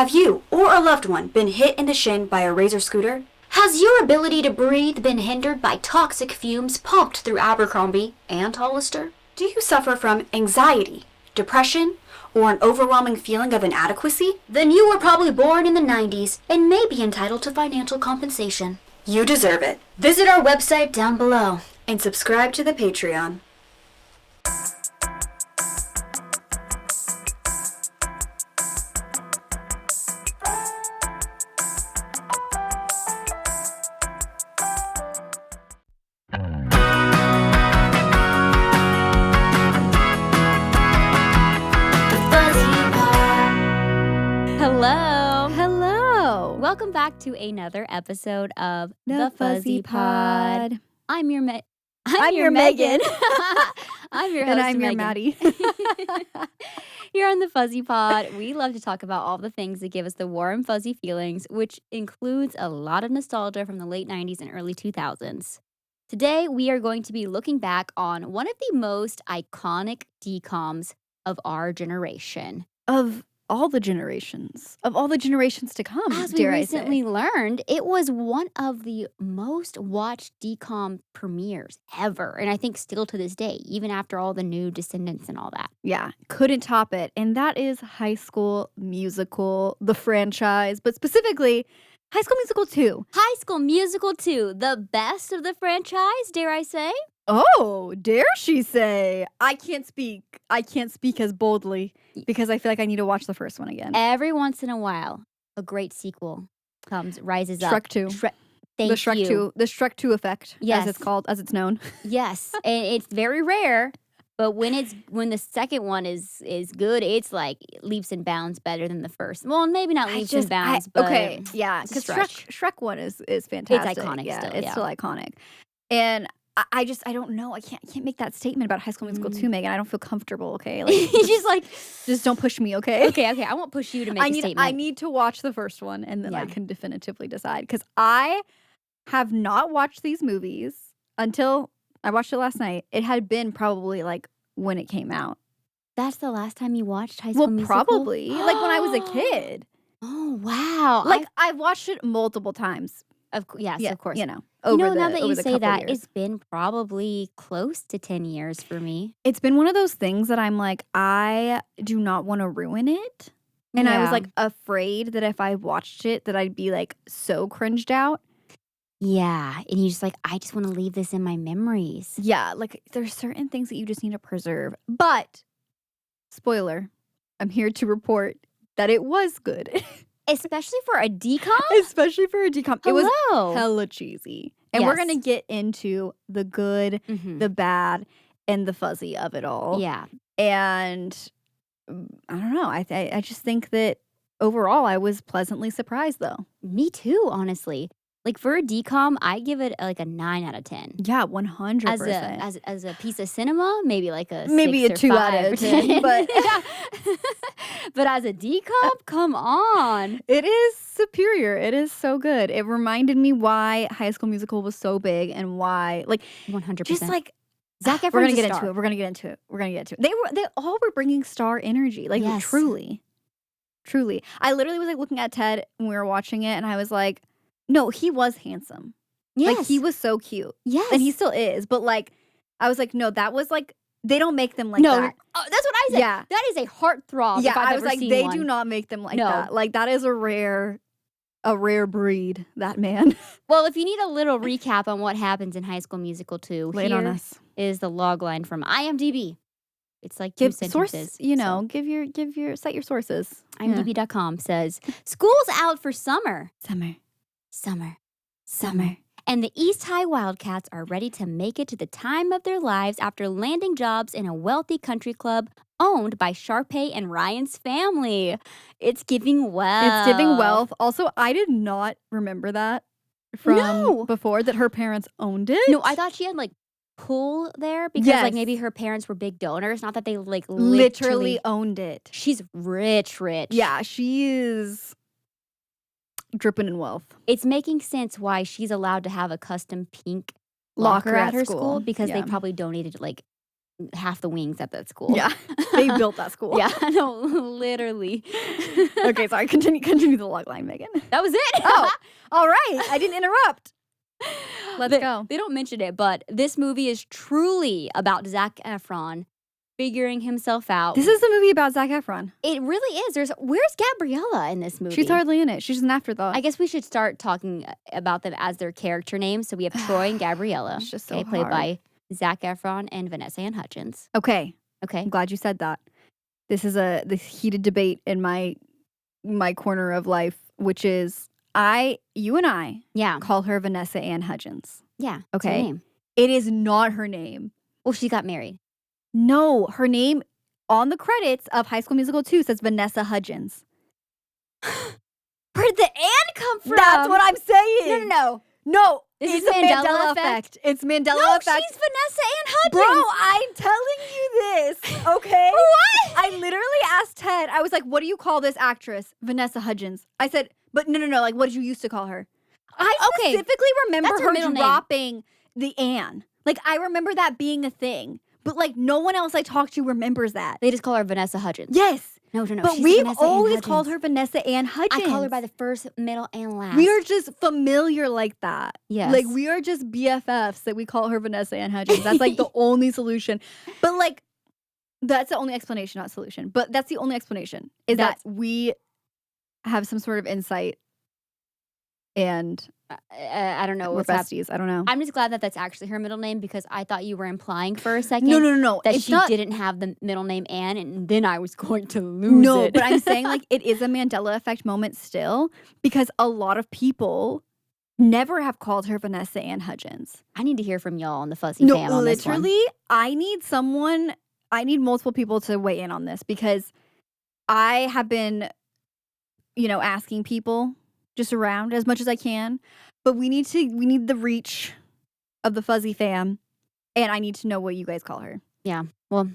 Have you or a loved one been hit in the shin by a Razor scooter? Has your ability to breathe been hindered by toxic fumes pumped through Abercrombie and Hollister? Do you suffer from anxiety, depression, or an overwhelming feeling of inadequacy? Then you were probably born in the 90s and may be entitled to financial compensation. You deserve it. Visit our website down below. And subscribe to the Patreon. Welcome back to another episode of The Fuzzy Pod. I'm your Megan. I'm your Megan. I'm your host, and I'm Megan. your Maddie. Here on The Fuzzy Pod, we love to talk about all the things that give us the warm, fuzzy feelings, which includes a lot of nostalgia from the late 90s and early 2000s. Today, we are going to be looking back on one of the most iconic DCOMs of our generation. Of all the generations to come. As we recently learned, it was one of the most watched DCOM premieres ever. And I think still to this day, even after all the new Descendants and all that. Yeah, couldn't top it. And that is High School Musical, the franchise, but specifically High School Musical 2. High School Musical 2, the best of the franchise, dare I say? Oh, dare she say? I can't speak as boldly because I feel like I need to watch the first one again. Every once in a while, a great sequel rises up. Shrek 2. The Shrek 2 effect, yes. as it's known. Yes, and it's very rare, but when the second one is good, it's like leaps and bounds better than the first. Well, maybe not leaps and bounds, but okay, yeah, because Shrek 1 is fantastic. It's iconic still. It's still iconic, and I don't know. I can't make that statement about High School Musical 2, Megan. I don't feel comfortable, okay? Like, she's like, just don't push me, okay? Okay. I won't push you to make a statement. I need to watch the first one, and then I can definitively decide. Because I have not watched these movies until I watched it last night. It had been probably like when it came out. That's the last time you watched High School Musical? Well, probably. Like when I was a kid. Oh, wow. Like I've watched it multiple times. Yes, of course. You know, now that you say that, it's been probably close to 10 years for me. It's been one of those things that I'm like, I do not want to ruin it. And I was like afraid that if I watched it, that I'd be like so cringed out. Yeah. And you just like, I just want to leave this in my memories. Yeah. Like there's certain things that you just need to preserve. But, spoiler, I'm here to report that it was good. Especially for a DCOM? Especially for a DCOM. It was hella cheesy. And we're going to get into the good, the bad, and the fuzzy of it all. Yeah. And I don't know. I just think that overall I was pleasantly surprised, though. Me too, honestly. Like for a DCOM, I give it like a 9 out of 10. Yeah, 100%. As a piece of cinema, maybe like a 6 2 or 5 out of 10. But but as a DCOM, come on. It is superior. It is so good. It reminded me why High School Musical was so big and why, like, 100%. Just like Zac Efron's We're gonna get into it. They all were bringing star energy, like truly. I literally was like looking at Ted when we were watching it, and I was like, no, he was handsome. Yes. Like, he was so cute. Yes. And he still is. But, like, I was like, no, that was, like, they don't make them like that. Oh, that's what I said. Yeah. That is a heartthrob. Yeah, if I've I was ever like, seen they one. do not make them like that. Like, that is a rare breed, that man. Well, if you need a little recap on what happens in High School Musical 2, Lay it on us. Is the log line from IMDb. It's like two sentences. Give your cite your sources. IMDb.com says, school's out for summer. Summer. And the East High Wildcats are ready to make it to the time of their lives after landing jobs in a wealthy country club owned by Sharpay and Ryan's family. It's giving wealth. Also, I did not remember that from before, that her parents owned it. No, I thought she had like pull there because like maybe her parents were big donors. Not that they like literally owned it. She's rich. Yeah, she is dripping in wealth. It's making sense why she's allowed to have a custom pink locker at her school because they probably donated like half the wings at that school. Yeah, they built that school. Yeah, no, literally. Okay, sorry. Continue the log line, Megan. That was it. Oh, all right. I didn't interrupt. Let's go. They don't mention it, but this movie is truly about Zac Efron figuring himself out. This is the movie about Zac Efron. It really is. Where's Gabriella in this movie? She's hardly in it. She's an afterthought. I guess we should start talking about them as their character names. So we have Troy and Gabriella. It's just so played hard. by Zac Efron and Vanessa Ann Hudgens. Okay. Okay. I'm glad you said that. This is this heated debate in my corner of life, which is you and I Yeah. call her Vanessa Ann Hudgens. Yeah. Okay. It's her name. It is not her name. Well, she got married. No, her name on the credits of High School Musical 2 says Vanessa Hudgens. Where'd the Ann come from? That's what I'm saying. No. No, This it's is a Mandela Mandela effect. It's Mandela No, effect. she's Vanessa Ann Hudgens. Bro, I'm telling you this, okay? What? I literally asked Ted, I was like, what do you call this actress? Vanessa Hudgens. I said, but no, like, what did you used to call her? I Okay, specifically remember that's her her middle name. dropping the Ann. Like, I remember that being a thing. But, like, no one else I talked to remembers that. They just call her Vanessa Hudgens. Yes. No. But she's we've Vanessa Ann always Hudgens. called her Vanessa Ann Hudgens. I call her by the first, middle, and last. We are just familiar like that. Yes. Like, we are just BFFs that we call her Vanessa Ann Hudgens. That's, like, the only solution. But, like, that's the only explanation, not solution. But that's the only explanation, is that we have some sort of insight and I don't know we're what's happening. besties. I don't know. I'm just glad that that's actually her middle name because I thought you were implying for a second No. that It's she not, didn't have the middle name Anne, and then I was going to lose No, it. but I'm saying, like, it is a Mandela effect moment still because a lot of people never have called her Vanessa Ann Hudgens. I need to hear from y'all on the Fuzzy fam on this one. literally, I need multiple people to weigh in on this because I have been, asking people just around as much as I can, but we need the reach of the Fuzzy fam, and I need to know what you guys call her. Yeah. Well,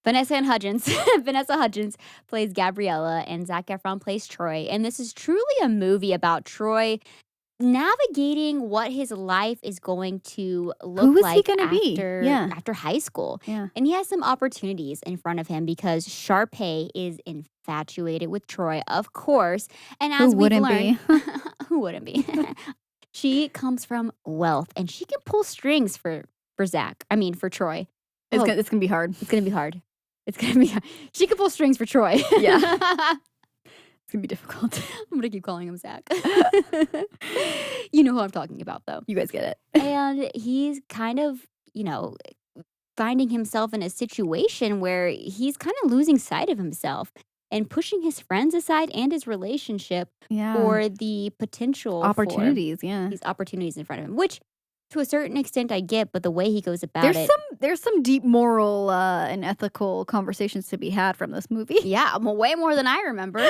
Vanessa Ann Hudgens, Vanessa Hudgens plays Gabriella, and Zac Efron plays Troy. And this is truly a movie about Troy navigating what his life is going to look Who is like he gonna be? Yeah. after high school. Yeah. And he has some opportunities in front of him because Sharpay is infatuated with Troy, of course. And as Who we've wouldn't learned, be? who wouldn't be? She comes from wealth, and she can pull strings for Troy. It's gonna be hard. It's gonna be hard. It's gonna be hard. She can pull strings for Troy. Yeah. It's gonna be difficult. I'm gonna keep calling him Zach. You know who I'm talking about, though. You guys get it. And he's kind of, finding himself in a situation where he's kind of losing sight of himself and pushing his friends aside and his relationship Yeah. for the potential Opportunities, for yeah. these opportunities in front of him, which to a certain extent I get, but the way he goes about There's some deep moral and ethical conversations to be had from this movie. yeah, way more than I remember.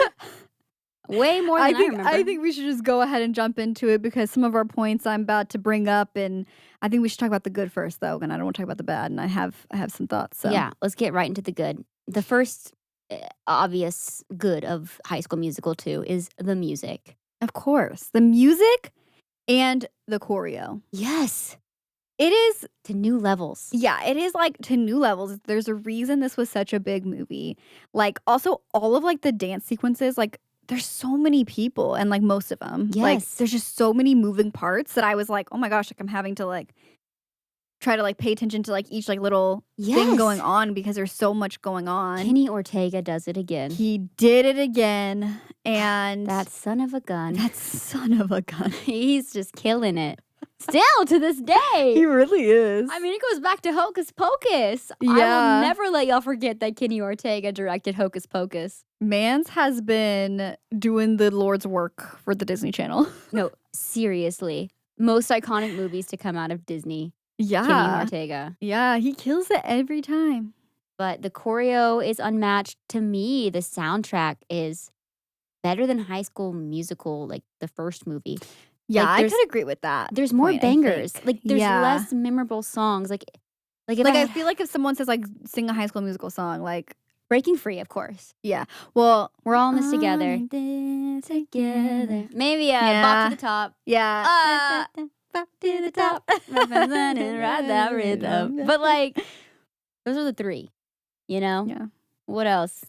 Way more than I remember. I think we should just go ahead and jump into it because some of our points I'm about to bring up, and I think we should talk about the good first, though, and I don't want to talk about the bad, and I have some thoughts. So. Yeah, let's get right into the good. The first obvious good of High School Musical 2 is the music. Of course. The music and the choreo. Yes. It is To new levels. Yeah, it is like to new levels. There's a reason this was such a big movie. Like, also all of like the dance sequences, like there's so many people and like most of them. Like, Yes. there's just so many moving parts that I was like, oh my gosh, like I'm having to like try to like pay attention to like each like little thing Yes. going on because there's so much going on. Kenny Ortega does it again. He did it again, and That son of a gun. that son of a gun. He's just killing it. Still to this day. He really is. I mean, it goes back to Hocus Pocus. I Yeah. will never let y'all forget that Kenny Ortega directed Hocus Pocus. Mans has been doing the Lord's work for the Disney Channel. No, seriously. Most iconic movies to come out of Disney. Kenny Yeah. Ortega. Yeah, he kills it every time. But the choreo is unmatched. To me, the soundtrack is better than High School Musical, like the first movie. Yeah, Like, I there's- could agree with that. There's more point, I bangers. think. Like there's Yeah. less memorable songs. Like if Like, I feel like if someone says, like, sing a High School Musical song, like, Breaking Free, of course. yeah. Well, We're all in this together. on this Together. Maybe a Yeah. Bop to the Top. yeah. Bop to the top. Ride that rhythm. But like Those are the 3. You know? Yeah. What else?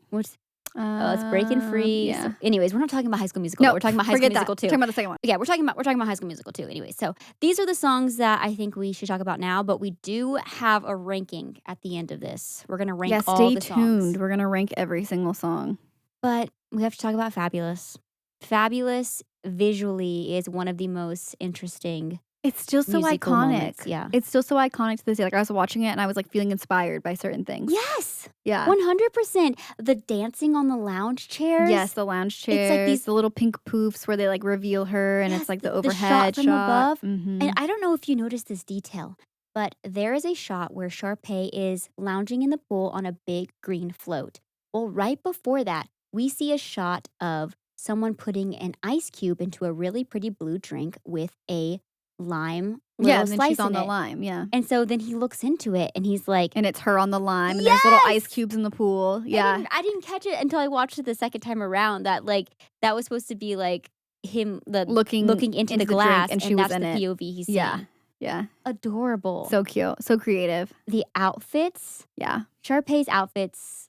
What's it's Breaking Free. Yeah. So, anyways, we're not talking about High School Musical. No, We're talking about High School forget Musical that. 2. Talking about the second one. Yeah, we're talking about High School Musical 2. Anyways, so these are the songs that I think we should talk about now, but we do have a ranking at the end of this. We're gonna rank all the stay songs. tuned. We're gonna rank every single song. But we have to talk about Fabulous. Fabulous visually is one of the most interesting. It's still so musical iconic. moments, yeah. It's still so iconic to this day. Like I was watching it and I was like feeling inspired by certain things. Yes, Yeah. 100%. The dancing on the lounge chairs. Yes, the lounge chairs. like these- the little pink poofs where they like reveal her and Yes, it's like the the overhead shot from above. Mhm. And I don't know if you noticed this detail, but there is a shot where Sharpay is lounging in the pool on a big green float. Well, right before that, we see a shot of someone putting an ice cube into a really pretty blue drink with a lime little Yeah, and then slice she's on in the it. lime, yeah. And so then he looks into it and he's like, And it's her on the lime and there's little ice Yes! cubes in the pool. Yeah. I didn't catch it until I watched it the second time around that like that was supposed to be like him Looking into the drink, glass and she was that's in the it. POV he's seeing. Yeah. Yeah. Adorable. So cute. So creative. the outfits, Yeah. Sharpay's outfits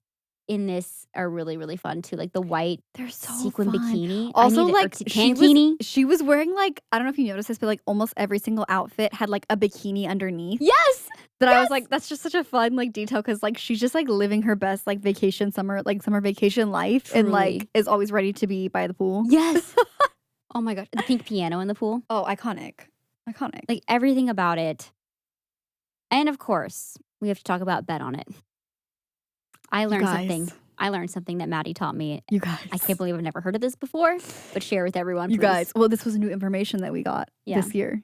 in this are really, really fun too. Like the white They're so sequin fun. bikini. Also, I need like she was wearing like I don't know if you noticed this, but like almost every single outfit had like a bikini underneath. Yes. That I was like, that's just such a fun like detail because like she's just like living her best like summer vacation life and like Truly. is always ready to be by the pool. Yes. Oh my gosh. The pink piano in the pool. Oh, iconic. Like everything about it. And of course, we have to talk about Bet on It. I learned something that Maddie taught me. You guys. I can't believe I've never heard of this before, but share with everyone. You please. guys. Well, this was new information that we got Yeah. this year.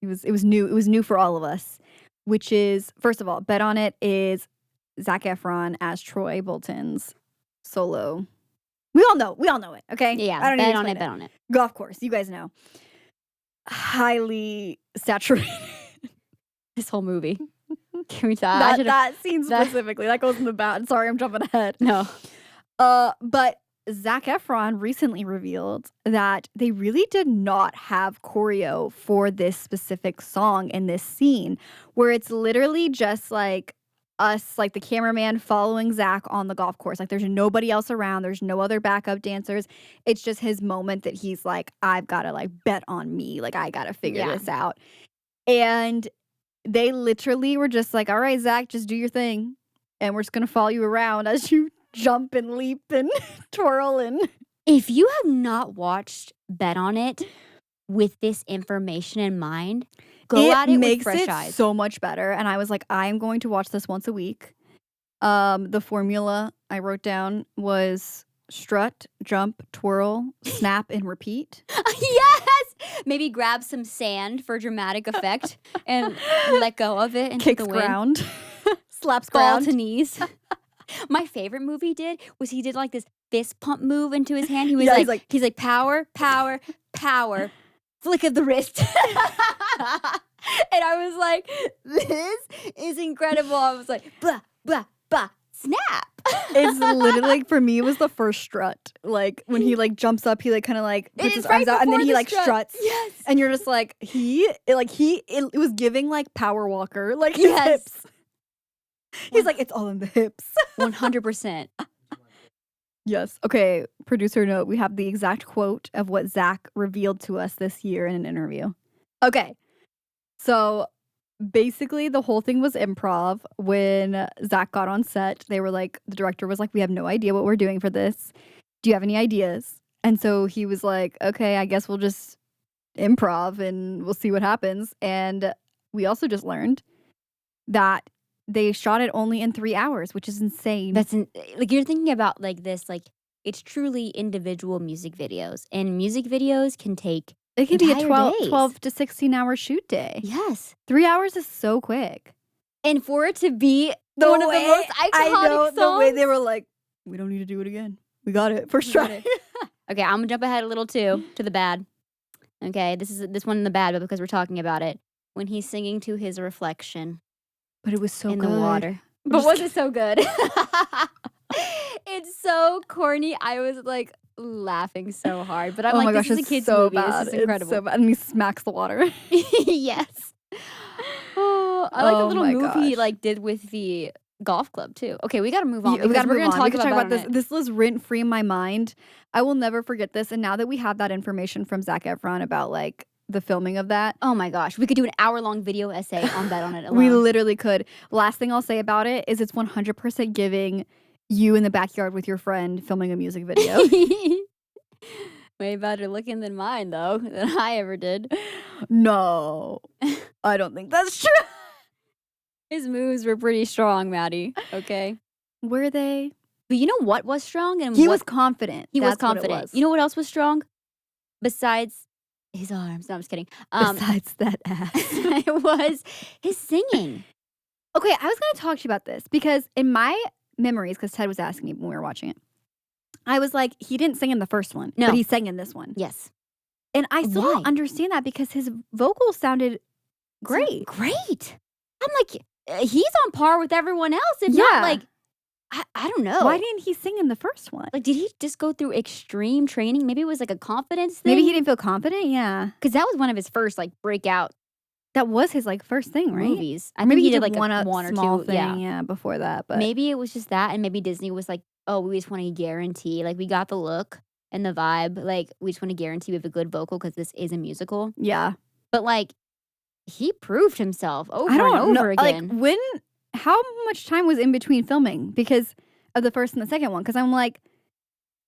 It was new. It was new for all of us. Which is first of all, Bet on It is Zac Efron as Troy Bolton's solo. We all know it. Okay. Yeah. I don't need to Bet on explain it. Bet on it. Golf course. You guys know. Highly saturated. This whole movie. Can we talk? that scene specifically. That goes in the bat. Sorry, I'm jumping ahead. No. But Zac Efron recently revealed that they really did not have choreo for this specific song in this scene, where it's literally just like us, like the cameraman following Zac on the golf course. Like there's nobody else around. There's no other backup dancers. It's just his moment that he's like, I've got to like bet on me. Like I got to figure this out. And they literally were just like, all right, Zac, just do your thing. And we're just going to follow you around as you jump and leap and twirl. And If you have not watched Bet on It with this information in mind, go at it with fresh eyes. So much better. And I was like, I am going to watch this once a week. The formula I wrote down was strut, jump, twirl, snap, and repeat. Yes! Maybe grab some sand for dramatic effect and let go of it and Kicks the wind. ground. Slaps Fall ground. to knees. My favorite move he did like this fist pump move into his hand. He was he's like power, power, power, flick of the wrist. And I was like, this is incredible. I was like, blah, blah, blah, snap. It's literally like for me it was the first strut. Like when he like jumps up, he like kind of like puts his arms out and then he like struts. Yes. And you're just like it was giving like power walker, like his Yes. hips. He's like, it's all in the hips. 100%. Yes. Okay, producer note, we have the exact quote of what Zac revealed to us this year in an interview. Okay. So basically the whole thing was improv. When Zac got on set, they were like, the director was like, we have no idea what we're doing for this. Do you have any ideas? And so he was like, okay, I guess we'll just improv and we'll see what happens. And we also just learned that they shot it only in 3 hours, which is insane. Like you're thinking about like this, like it's truly individual music videos, and music videos can take It can be a entire days. 12 to 16 hour shoot day. Yes. 3 hours is so quick. And for it to be one of the most iconic songs. The way they were like, we don't need to do it again. We got it. First try. Okay, I'm gonna jump ahead a little too to the bad. Okay, this one in the bad, but because we're talking about it, when he's singing to his reflection But it was so in good. the water. But was it so good? It's so corny. I was like laughing so hard. But I'm Oh my like, gosh, this is a it's kid's so movie. bad. This is incredible. It's so bad. And he smacks the water. Yes. Oh, know? I like the Oh little my move he gosh. like did with the golf club too. Okay, we gotta move on. We because gotta we're move gonna on. talk We can talk about it this. on it. This was rent free in my mind. I will never forget this. And now that we have that information from Zac Efron about like the filming of that, Oh my gosh, we could do an hour-long video essay on Bet on It alone. we literally could. Last thing I'll say about it is it's 100% giving you in the backyard with your friend filming a music video. Way better looking than mine, though, than I ever did. No, I don't think that's true. His moves were pretty strong, Maddie. Okay. Were they? But you know what was strong? And He what, was confident. He was That's what it confident. was. You know what else was strong? Besides his arms. No, I'm just kidding. Besides that ass. It was his singing. Okay, I was going to talk to you about this because in my memories, because Ted was asking me when we were watching it, I was like, he didn't sing in the first one, No. but he sang in this one. Yes. And I still Why? don't understand that because his vocals sounded great. Great. I'm like, he's on par with everyone else. If Yeah. not, like, I don't know. Why didn't he sing in the first one? Like, did he just go through extreme training? Maybe it was like a confidence thing. Maybe he didn't feel confident? Yeah. Because that was one of his first, like, breakout That was his like first thing, right? movies. I Maybe think he did did like one or small two. thing, Yeah. before that. But Maybe it was just that, and maybe Disney was like, "Oh, we just want to guarantee, like, we got the look and the vibe. Like, we just want to guarantee we have a good vocal because this is a musical." yeah, But like, he proved himself over I don't and know. over again. Like how much time was in between filming because of the first and the second one? Because I'm like,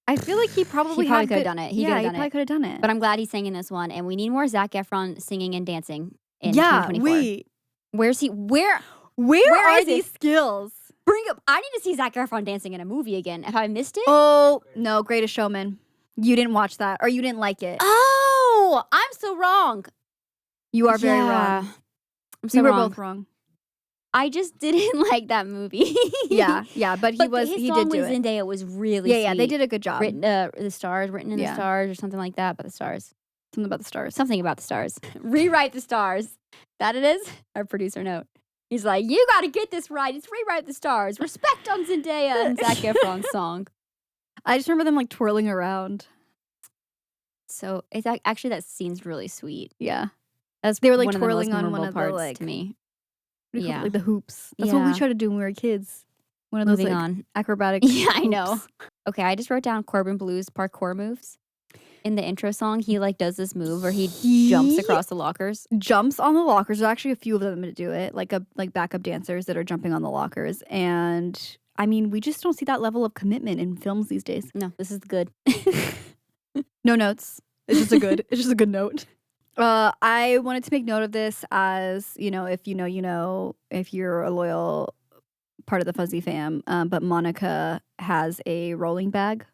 I feel like he probably He probably had could have good- done it. He yeah, could have he done probably it. could have done it. But I'm glad he sang in this one, and we need more Zac Efron singing and dancing in yeah, 2024. wait, Where's he? Where where are is these it? skills? Bring up. I need to see Zac Efron dancing in a movie again. Have I missed it? Oh no, Greatest Showman. You didn't watch that, or you didn't like it. Oh, I'm so wrong. You are very Yeah. wrong. I'm so We were wrong. both wrong. I just didn't like that movie. Yeah, but he But his he song did do with it. Zendaya was really Yeah, they sweet. did a good job. Written, the stars, written in the Yeah. stars, or something like that. About the stars, Something about the stars. something about the stars. Rewrite the stars. That it is. Our producer note. He's like, you got to get this right. It's rewrite the stars. Respect on Zendaya and Zac Efron's song. I just remember them like twirling around. So it's actually that scene's really sweet. Yeah, That's they were like one of the most twirling on one memorable of the parts like to me. what do you call it? Yeah. Like the hoops. That's what we Yeah. tried to do when we were kids. One of those Moving like on. acrobatic. Yeah, I know. hoops. Okay, I just wrote down Corbin Blue's parkour moves. In the intro song, he like does this move where he jumps He across the lockers. Jumps on the lockers. There's actually a few of them to do it, like backup dancers that are jumping on the lockers. And I mean, we just don't see that level of commitment in films these days. No, this is good. No notes. It's just a good. It's just a good note. I wanted to make note of this as if you know, if you're a loyal part of the Fuzzy fam. But Monica has a rolling bag.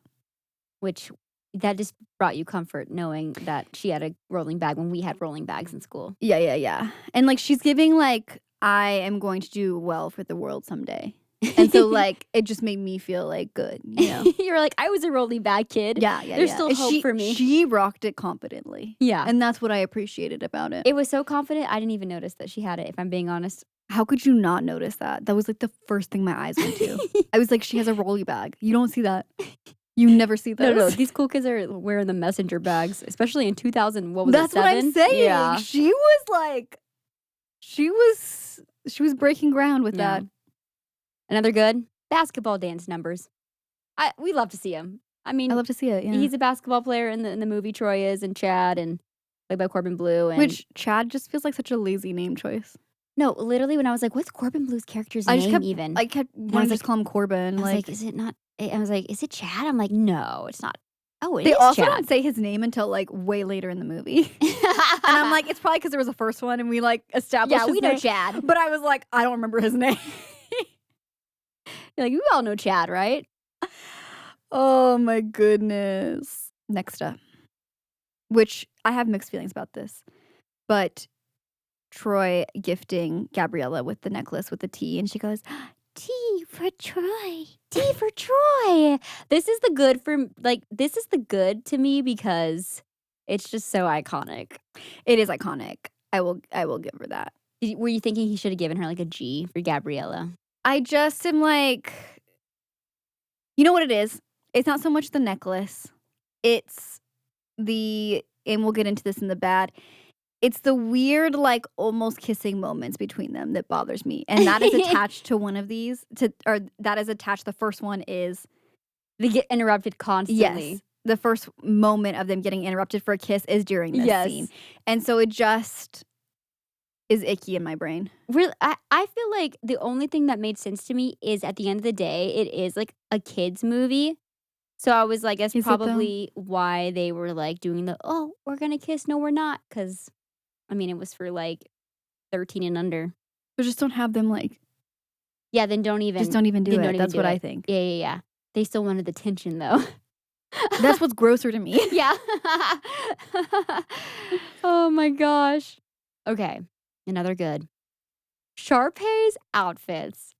Which that just brought you comfort knowing that she had a rolling bag when we had rolling bags in school. Yeah. And like she's giving like I am going to do well for the world someday. And so like it just made me feel like good, You're like, I was a rolling bag kid. Yeah. There's still And hope for me. She rocked it confidently. Yeah. And that's what I appreciated about it. It was so confident, I didn't even notice that she had it, if I'm being honest. How could you not notice that? That was like the first thing my eyes went to. I was like, she has a rolly bag. You don't see that. You never see those. No, these cool kids are wearing the messenger bags, especially in 2000. What was That's it? what I'm 7? saying. Yeah. She was breaking ground with Yeah. that. Another good basketball dance numbers. We love to see him. I mean, I love to see it. Yeah. he's a basketball player in the movie. Troy is, and Chad, and played by Corbin Blue. And Which Chad just feels like such a lazy name choice. no, literally, when I was like, "What's Corbin Blue's character's I just name?" kept even I kept was wanting to like- just call him Corbin. I was Like, like, "Is it not?" I was like, "Is it Chad?" I'm like, "No, it's not." Oh, it they is also Chad. don't say his name until like way later in the movie. And I'm like, it's probably because there was a first one and we like established "Yeah, his we know name. Chad." But I was like, I don't remember his name. You're like, "We all know Chad, right?" Oh my goodness. Next up, which I have mixed feelings about this, but Troy gifting Gabriella with the necklace with the T, and she goes, T for Troy. T for Troy. This is the good to me because it's just so iconic. it is iconic. I will give her that. Were you thinking he should have given her like a G for Gabriella? I just am like, you know what it is? It's not so much the necklace. It's and we'll get into this in the bad. It's the weird, like, almost kissing moments between them that bothers me, and that is attached to one of these, or that is attached the first one is They get interrupted constantly. yes, the first moment of them getting interrupted for a kiss is during this scene, and so it just is icky in my brain. Really, I feel like the only thing that made sense to me is at the end of the day, it is like a kid's movie. So I was like, that's Is it though? probably why they were like doing oh, we're gonna kiss. No, we're not. Because, I mean, it was for like 13 and under. So just don't have them, like Yeah, then don't even. just don't even do then it. don't even That's do what I it. think. Yeah. They still wanted the tension though. That's what's grosser to me. Yeah. Oh my gosh. Okay, another good. Sharpay's outfits.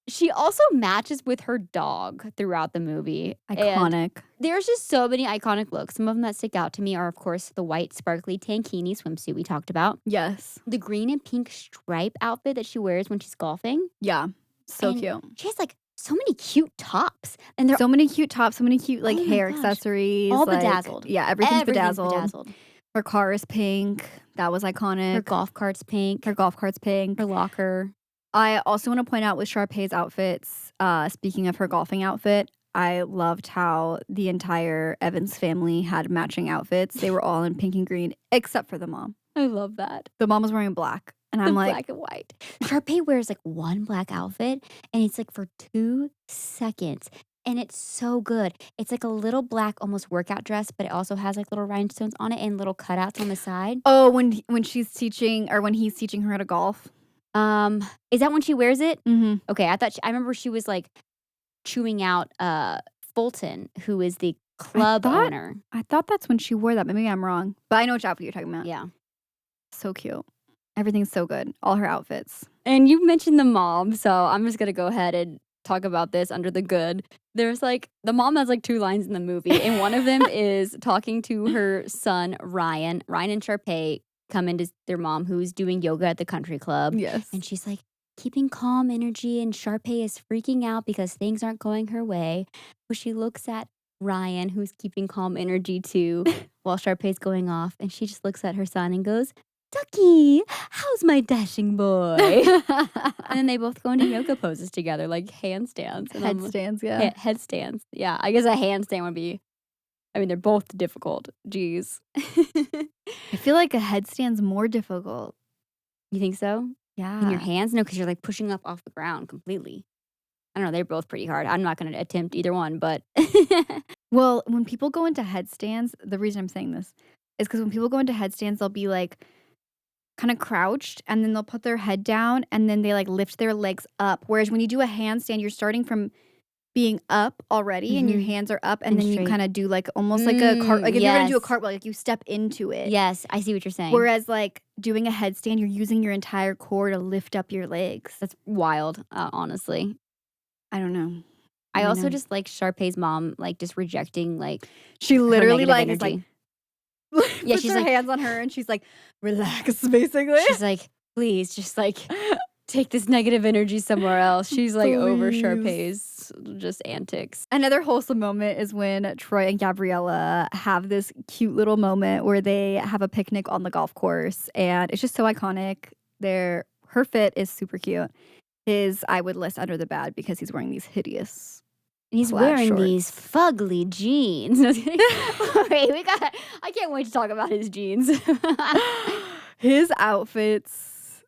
She also matches with her dog throughout the movie. And Iconic. there's just so many iconic looks. Some of them that stick out to me are, of course, the white sparkly tankini swimsuit we talked about. Yes. The green and pink stripe outfit that she wears when she's golfing. Yeah. So And cute. She has like so many cute tops. And they're So many cute tops, so many cute, like, Oh my hair gosh. accessories. all like, bedazzled. Yeah, everything's bedazzled. bedazzled. Her car is pink. That was iconic. Her golf cart's pink. Her golf cart's pink. Her locker. I also want to point out with Sharpay's outfits, speaking of her golfing outfit, I loved how the entire Evans family had matching outfits. They were all in pink and green, except for the mom. I love that. The mom was wearing black. And The I'm like, black and white. Sharpay wears like one black outfit and it's like for 2 seconds. And it's so good. It's like a little black almost workout dress, but it also has like little rhinestones on it and little cutouts on the side. oh, when she's teaching or when he's teaching her how to golf. Is that when she wears it? Mm-hmm. Okay, I remember she was like chewing out Fulton, who is the club owner. I thought that's when she wore that. Maybe I'm wrong. But I know which outfit you're talking about. Yeah. So cute. Everything's so good. All her outfits. And you mentioned the mom, so I'm just gonna go ahead and talk about this under the good. There's like the mom has like 2 lines in the movie, and one of them is talking to her son Ryan. Ryan and Sharpay come into their mom who's doing yoga at the country club. Yes. And she's like keeping calm energy, and Sharpay is freaking out because things aren't going her way. But she looks at Ryan, who's keeping calm energy too, while Sharpay's going off, and she just looks at her son and goes, "Ducky, how's my dashing boy?" And then they both go into yoga poses together, like handstands. And Headstands, yeah. Headstands. Yeah, I guess a handstand would be, I mean, they're both difficult. Jeez. I feel like a headstand's more difficult. You think so? Yeah. In your hands? No, because you're like pushing up off the ground completely. I don't know. They're both pretty hard. I'm not going to attempt either one, but Well, when people go into headstands, the reason I'm saying this is because when people go into headstands, they'll be like kind of crouched and then they'll put their head down and then they like lift their legs up. Whereas when you do a handstand, you're starting from being up already and your hands are up and And then you straight. kind of do like almost like a cart. Like if you're going to do a yes. cartwheel, like you step into it. yes, I see what you're saying. Whereas like doing a headstand, you're using your entire core to lift up your legs. That's wild, honestly. I don't know. I I also know. just like Sharpay's mom, like just rejecting like She her literally negative like is like energy. Yeah, puts she's her like- hands on her and she's like, relax, basically. She's like, please, just like take this negative energy somewhere else. She's like over Please. Sharpay's just antics. Another wholesome moment is when Troy and Gabriella have this cute little moment where they have a picnic on the golf course, and it's just so iconic. Her fit is super cute. His I would list under the bad because he's wearing these hideous. And he's Plaid wearing these shorts. fugly jeans. No, just kidding. Wait, I can't wait to talk about his jeans. His outfits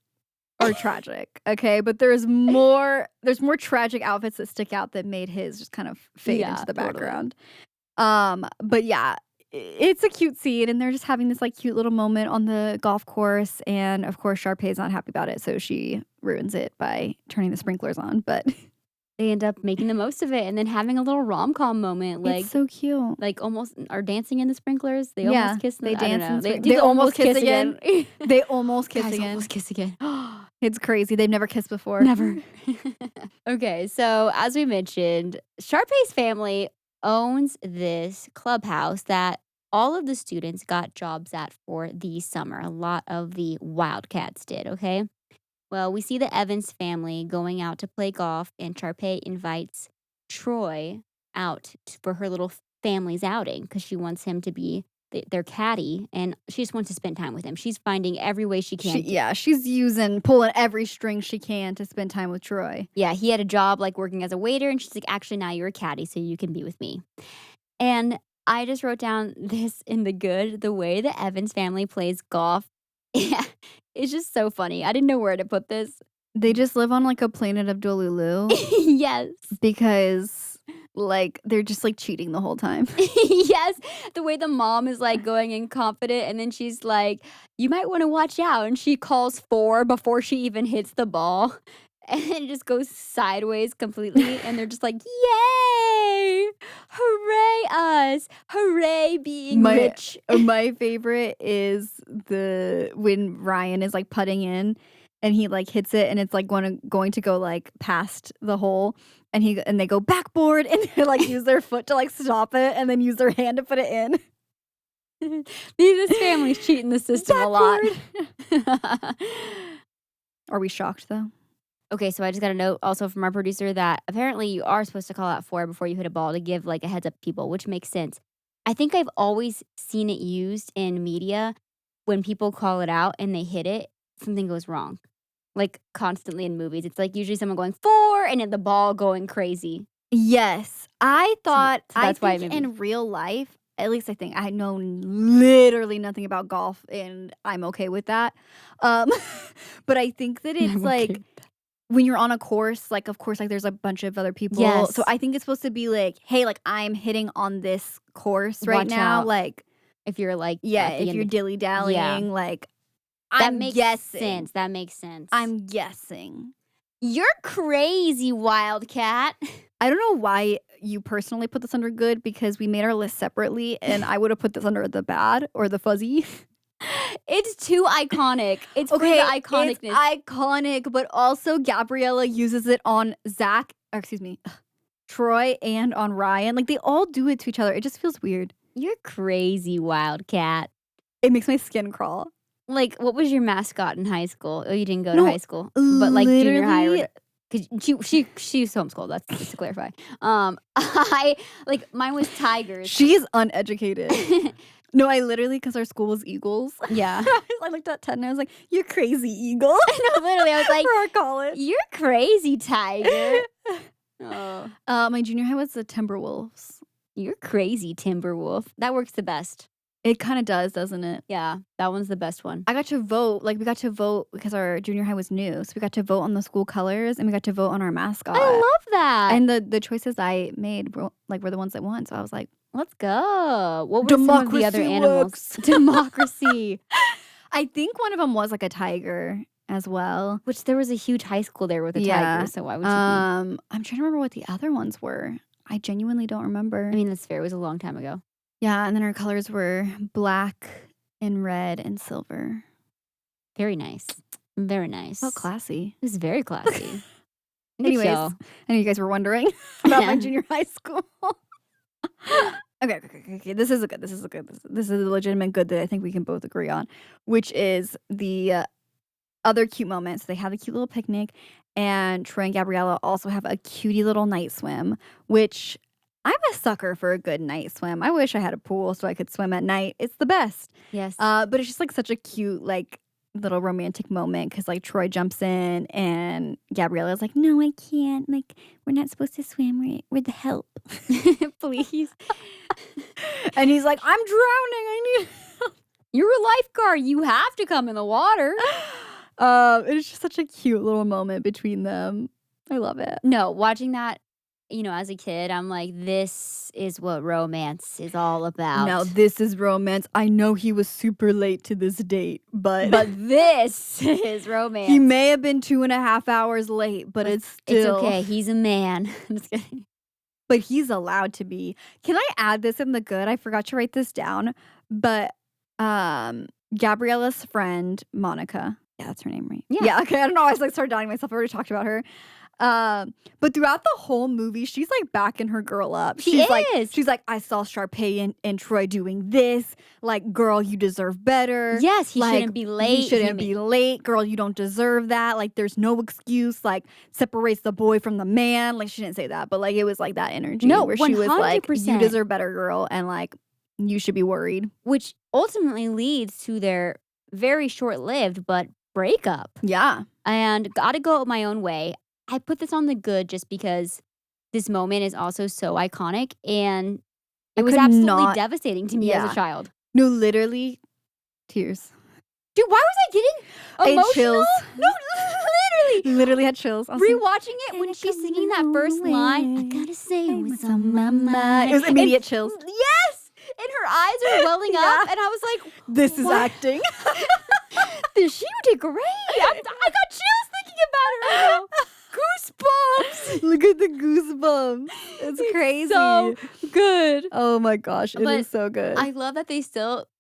are tragic, okay? But there's more tragic outfits that stick out that made his just kind of fade Yeah, into the totally. background. But yeah, it's a cute scene and they're just having this like cute little moment on the golf course, and of course Sharpay's not happy about it, so she ruins it by turning the sprinklers on. But They end up making the most of it and then having a little rom-com moment, like it's so cute. like almost are dancing in the sprinklers. They Yeah, almost kiss. they I don't dance in know. the spring- do they the almost kiss again. again. They almost kiss Guys again. almost kiss again. It's crazy. They've never kissed before. Never. Okay, so as we mentioned, Sharpay's family owns this clubhouse that all of the students got jobs at for the summer. A lot of the Wildcats did, okay? Well, we see the Evans family going out to play golf, and Sharpay invites Troy out for her little family's outing because she wants him to be their caddy, and she just wants to spend time with him. She's finding every way she can. She's pulling every string she can to spend time with Troy. Yeah, he had a job like working as a waiter, and she's like, actually, now you're a caddy, so you can be with me. And I just wrote down this in the way the Evans family plays golf. Yeah, it's just so funny. I didn't know where to put this. They just live on like a planet of Dolulu. Yes. Because like they're just like cheating the whole time. Yes. The way the mom is like going in confident, and then she's like, you might want to watch out. And she calls 4 before she even hits the ball. And it just goes sideways completely. And they're just like, yay! Hooray us! Hooray being rich. My favorite is when Ryan is like putting in and he like hits it and it's like going to go like past the hole and they go backboard and they like use their foot to like stop it and then use their hand to put it in. This family's cheating the system a lot. Are we shocked though? Okay, so I just got a note also from our producer that apparently you are supposed to call out 4 before you hit a ball to give like a heads up to people, which makes sense. I think I've always seen it used in media when people call it out and they hit it, something goes wrong. Like constantly in movies. It's like usually someone going 4 and then the ball going crazy. Yes. I thought So that's why think in real life, at least I think I know literally nothing about golf and I'm okay with that. But I think that it's like when you're on a course, like, of course, like, there's a bunch of other people. Yes. So I think it's supposed to be like, hey, like, I'm hitting on this course right Watch now. out. Like, If you're like, yeah, at the if end you're of- dilly-dallying, like, that I'm makes guessing. sense. That makes sense. I'm guessing. You're crazy, Wildcat. I don't know why you personally put this under good because we made our list separately and I would have put this under the bad or the fuzzy. It's too iconic. It's for the iconicness. It's iconic, but also Gabriella uses it on Troy and on Ryan. Like they all do it to each other. It just feels weird. You're crazy, Wildcat. It makes my skin crawl. Like, what was your mascot in high school? Oh, you didn't go No, to high school, but like junior high. literally- Because she was homeschooled. That's just to clarify. I like mine was Tigers. She's uneducated. No, I literally, because our school was Eagles. Yeah. I looked at Ted and I was like, "You're crazy, Eagle." No, literally, I was like, for our college. "You're crazy, Tiger." Oh, My junior high was the Timberwolves. you're crazy, Timberwolf. That works the best. It kind of does, doesn't it? Yeah, that one's the best one. I got to vote. Like, we got to vote because our junior high was new. So we got to vote on the school colors and we got to vote on our mascot. I love that. And the choices I made were the ones that won. So I was like, Let's go. What were some of the other Democracy animals? works. Democracy. I think one of them was like a tiger as well. Which there was a huge high school there with a Yeah. tiger. So why would you? I'm trying to remember what the other ones were. I genuinely don't remember. I mean, that's fair. It was a long time ago. Yeah, and then our colors were black and red and silver. Very nice. Very nice. Felt classy. It was very classy. Anyways, I know you guys were wondering about my junior high school. Okay. This is a legitimate good that I think we can both agree on, which is the other cute moments. They have a cute little picnic, and Troy and Gabriella also have a cutie little night swim, which I'm a sucker for a good night swim. I wish I had a pool so I could swim at night. It's the best. Yes. But it's just like such a cute like little romantic moment because like Troy jumps in and Gabriella's like, no, I can't. Like we're not supposed to swim. We're the help. Please. And he's like, I'm drowning. I need help. You're a lifeguard. You have to come in the water. It's just such a cute little moment between them. I love it. No, watching that, as a kid, I'm like, this is what romance is all about. Now this is romance. I know he was super late to this date, but this is romance. he may have been 2.5 hours late, but it's still It's okay. He's a man. I'm just kidding. But he's allowed to be. Can I add this in the good? I forgot to write this down. But Gabriella's friend, Monica. Yeah, that's her name, right? Yeah. Okay, I don't know. I was like started doubting myself. I already talked about her. But throughout the whole movie, she's like backing her girl up. She's like, I saw Sharpay and Troy doing this. Like, girl, you deserve better. Yes, he Like, shouldn't be late. He shouldn't be late. Girl, you don't deserve that. Like, there's no excuse. Like, separates the boy from the man. Like, she didn't say that, but like, it was like that energy. No, where she was like, 100%. you deserve better, girl. And like, You should be worried. which ultimately leads to their very short-lived but breakup. Yeah. And gotta go my own way. I put this on the good just because this moment is also so iconic, and I it was could absolutely not- devastating to me as Yeah. a child. No, literally, tears. Dude, why was I getting I had emotional? chills. No, literally. Literally had chills. I was like, Rewatching it when she's singing that first line, I gotta say what's on my mind. It was immediate chills. Yes! And her eyes are welling Yeah. up, and I was like, This is what? acting. She did great. I got chills thinking about it right now. Goosebumps. Look at the goosebumps. It's crazy. So good. Oh my gosh, it is But so good. I love that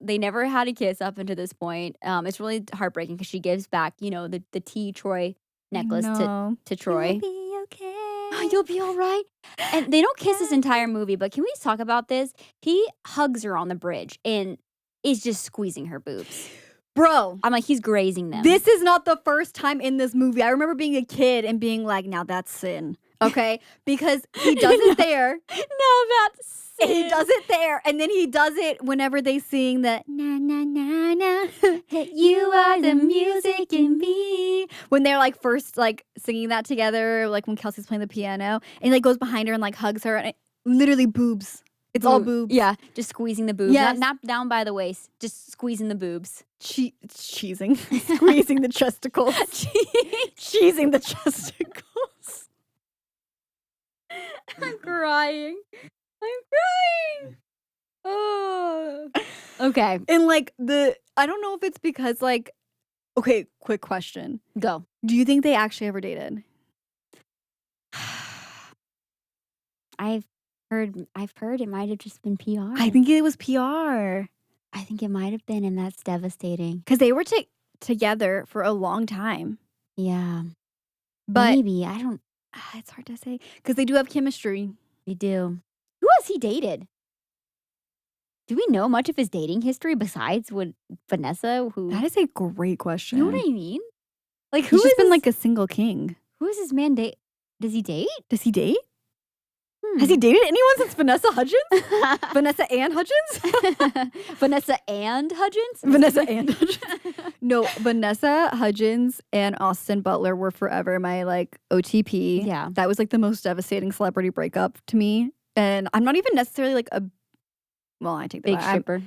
they never had a kiss up until this point. It's really heartbreaking because she gives back, the T Troy necklace to Troy. You'll be okay. You'll be all right. And they don't kiss this entire movie, but can we talk about this? He hugs her on the bridge and is just squeezing her boobs. Bro, I'm like, he's grazing them. this is not the first time in this movie. I remember being a kid and being like, now that's sin. Okay? Because he does it there. No, that's He does it there. And then he does it whenever they sing the na na na na. You are the music in me. When they're like first like singing that together, like when Kelsey's playing the piano, and he like goes behind her and like hugs her, and literally boobs. It's all boobs. Yeah, just squeezing the boobs. Yes. Not down by the waist, just squeezing the boobs. Cheesing. Squeezing the chesticles. Cheesing the chesticles. I'm crying. Oh. Okay, And like I don't know if it's because like, okay, quick question. go. Do you think they actually ever dated? I've heard it might have just been PR. I think it was PR. I think it might have been, and that's devastating. Because they were together for a long time. Yeah, But maybe I don't. it's hard to say. Because they do have chemistry. They do. Who has he dated? Do we know much of his dating history besides Vanessa? Who? That is a great question. You know what I mean? Like, He's just been like a single king. who is this man date? Does he date? Does he date? Has he dated anyone since Vanessa Hudgens? Vanessa Ann Hudgens? Vanessa and Hudgens? Vanessa Ann Hudgens? No, Vanessa Hudgens and Austin Butler were forever my like OTP. Yeah. That was like the most devastating celebrity breakup to me. And I'm not even necessarily like I take that Big back. I'm- shipper.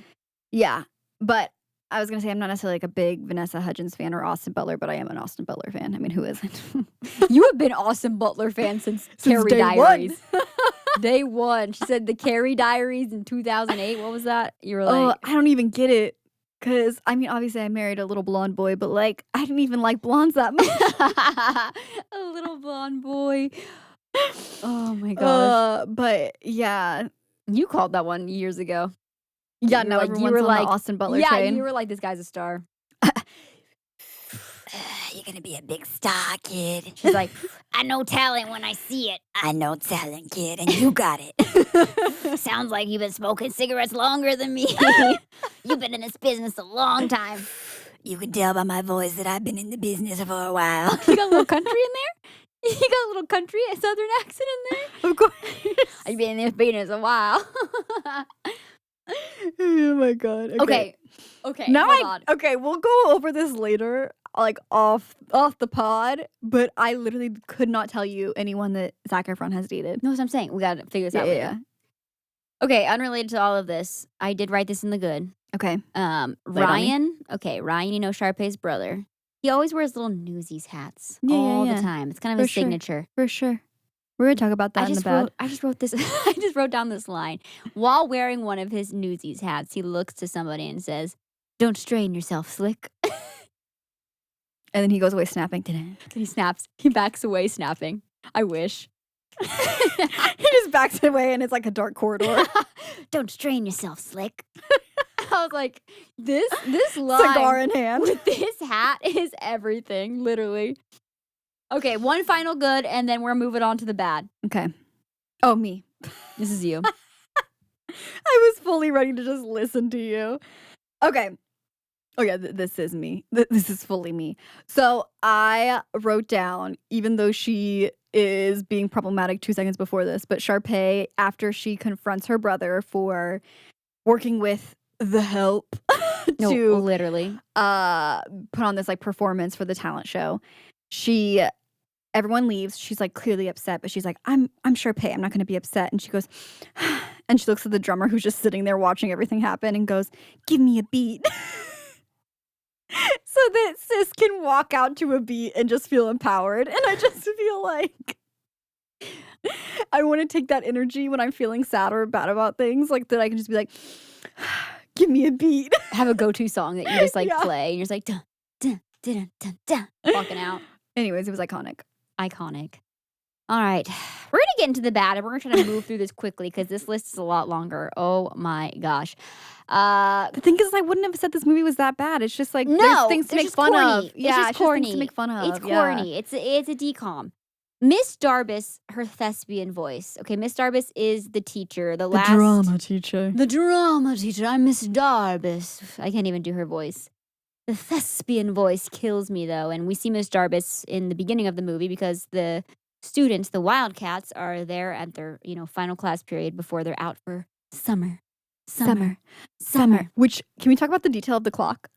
Yeah. But I was going to say I'm not necessarily like a big Vanessa Hudgens fan or Austin Butler, but I am an Austin Butler fan. I mean, who isn't? You have been Austin Butler fan since Carrie day one. Diaries. Day one. She said the Carrie Diaries in 2008. What was that? You were Oh, like, I don't even get it. Because, I mean, obviously I married a little blonde boy, but like, I didn't even like blondes that much. a little blonde boy. Oh my gosh. But yeah. You called that one years ago. Yeah, You no, were like- you everyone's were on like- the Austin Butler Yeah, train. you were like, this guy's a star. You're gonna be a big star, kid. She's like, I know talent when I see it. I know talent, kid, and you got it. Sounds like you've been smoking cigarettes longer than me. You've been in this business a long time. You can tell by my voice that I've been in the business for a while. you got a little country in there? You got a little country, a southern accent in there? Of course. I've been in this business a while. Oh my god. Okay. Okay. Now hold on. okay, we'll go over this later, like off the pod. But I literally could not tell you anyone that Zac Efron has dated. No, that's what I'm saying. We got to figure this Yeah, out yeah, later. yeah. Okay, unrelated to all of this, I did write this in the good. Okay. Lay it on me. Ryan, Sharpay's brother. He always wears little Newsies hats all the time. It's kind of For his sure. signature. For sure. We're gonna talk about that in the bad. I just wrote this. I just wrote down this line. While wearing one of his Newsies hats, he looks to somebody and says, "Don't strain yourself, Slick." And then he goes away snapping. He snaps. He backs away, snapping. I wish. He just backs away and it's like a dark corridor. Don't strain yourself, Slick. I was like, this line Cigar in hand. with this hat is everything, literally. Okay, one final good, and then we're moving on to the bad. Okay. Oh, me. This is you. I was fully ready to just listen to you. Okay. Oh, yeah, this is me. This is fully me. So I wrote down, even though she is being problematic 2 seconds before this, but Sharpay, after she confronts her brother for working with the help No, to literally. put on this like performance for the talent show. Everyone leaves. She's like clearly upset, but she's like, I'm Sharpay. I'm not going to be upset. And she goes, and she looks at the drummer who's just sitting there watching everything happen and goes, give me a beat. So that sis can walk out to a beat and just feel empowered. And I just feel like I want to take that energy when I'm feeling sad or bad about things, like that I can just be like, give me a beat. Have a go-to song that you just like Yeah. play, and you're just like, dun, dun, dun, dun, dun, walking out. Anyways, it was iconic. Iconic. All right. We're going to get into the bad, and we're going to try to move through this quickly because this list is a lot longer. Oh my gosh. The thing is, I wouldn't have said this movie was that bad. It's just like No, there's things to it's make just fun corny. of. It's Yeah, just it's just things corny. to make fun of. It's yeah. corny. It's a DCOM. Miss Darbus, her thespian voice. Okay, Miss Darbus is the teacher. The last teacher. The drama teacher. I'm Miss Darbus. I can't even do her voice. The thespian voice kills me though, and we see Miss Darbus in the beginning of the movie because the students, the Wildcats, are there at their final class period before they're out for summer. Which, can we talk about the detail of the clock?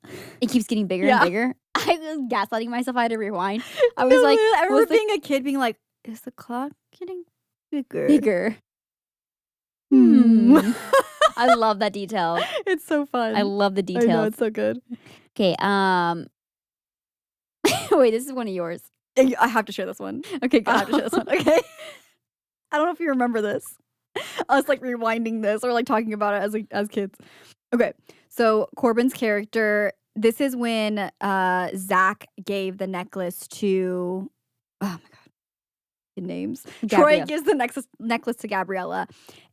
It keeps getting bigger Yeah. and bigger. I was gaslighting myself. I had to rewind. I was like, I remember was the being a kid being like, is the clock getting bigger? bigger. Hmm. I love that detail. It's so fun. I love the I know, details. it's so good. Okay, wait, this is one of yours. I have to share this one. Okay, I have to share this one. Okay. I don't know if you remember this. Us like rewinding this or like talking about it as kids. Okay. So Corbin's character, this is when Zach gave the necklace to oh my god. The names. Gabrielle. Troy gives the necklace to Gabriella,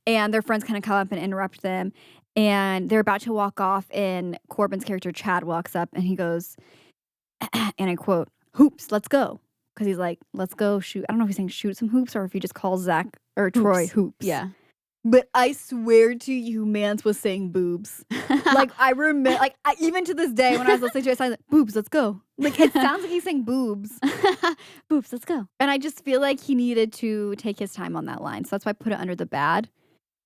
and their friends kind of come up and interrupt them, and they're about to walk off, and Corbin's character Chad walks up and he goes, and I quote, "Hoops, let's go." Because he's like, let's go shoot. I don't know if he's saying shoot some hoops or if he just calls Zach or Troy hoops. Yeah. But I swear to you, Mance was saying boobs. Like, I remember, like, even to this day, when I was listening to it, I was like, boobs, let's go. Like, it sounds like he's saying boobs. Boobs, let's go. And I just feel like he needed to take his time on that line. So that's why I put it under the bad.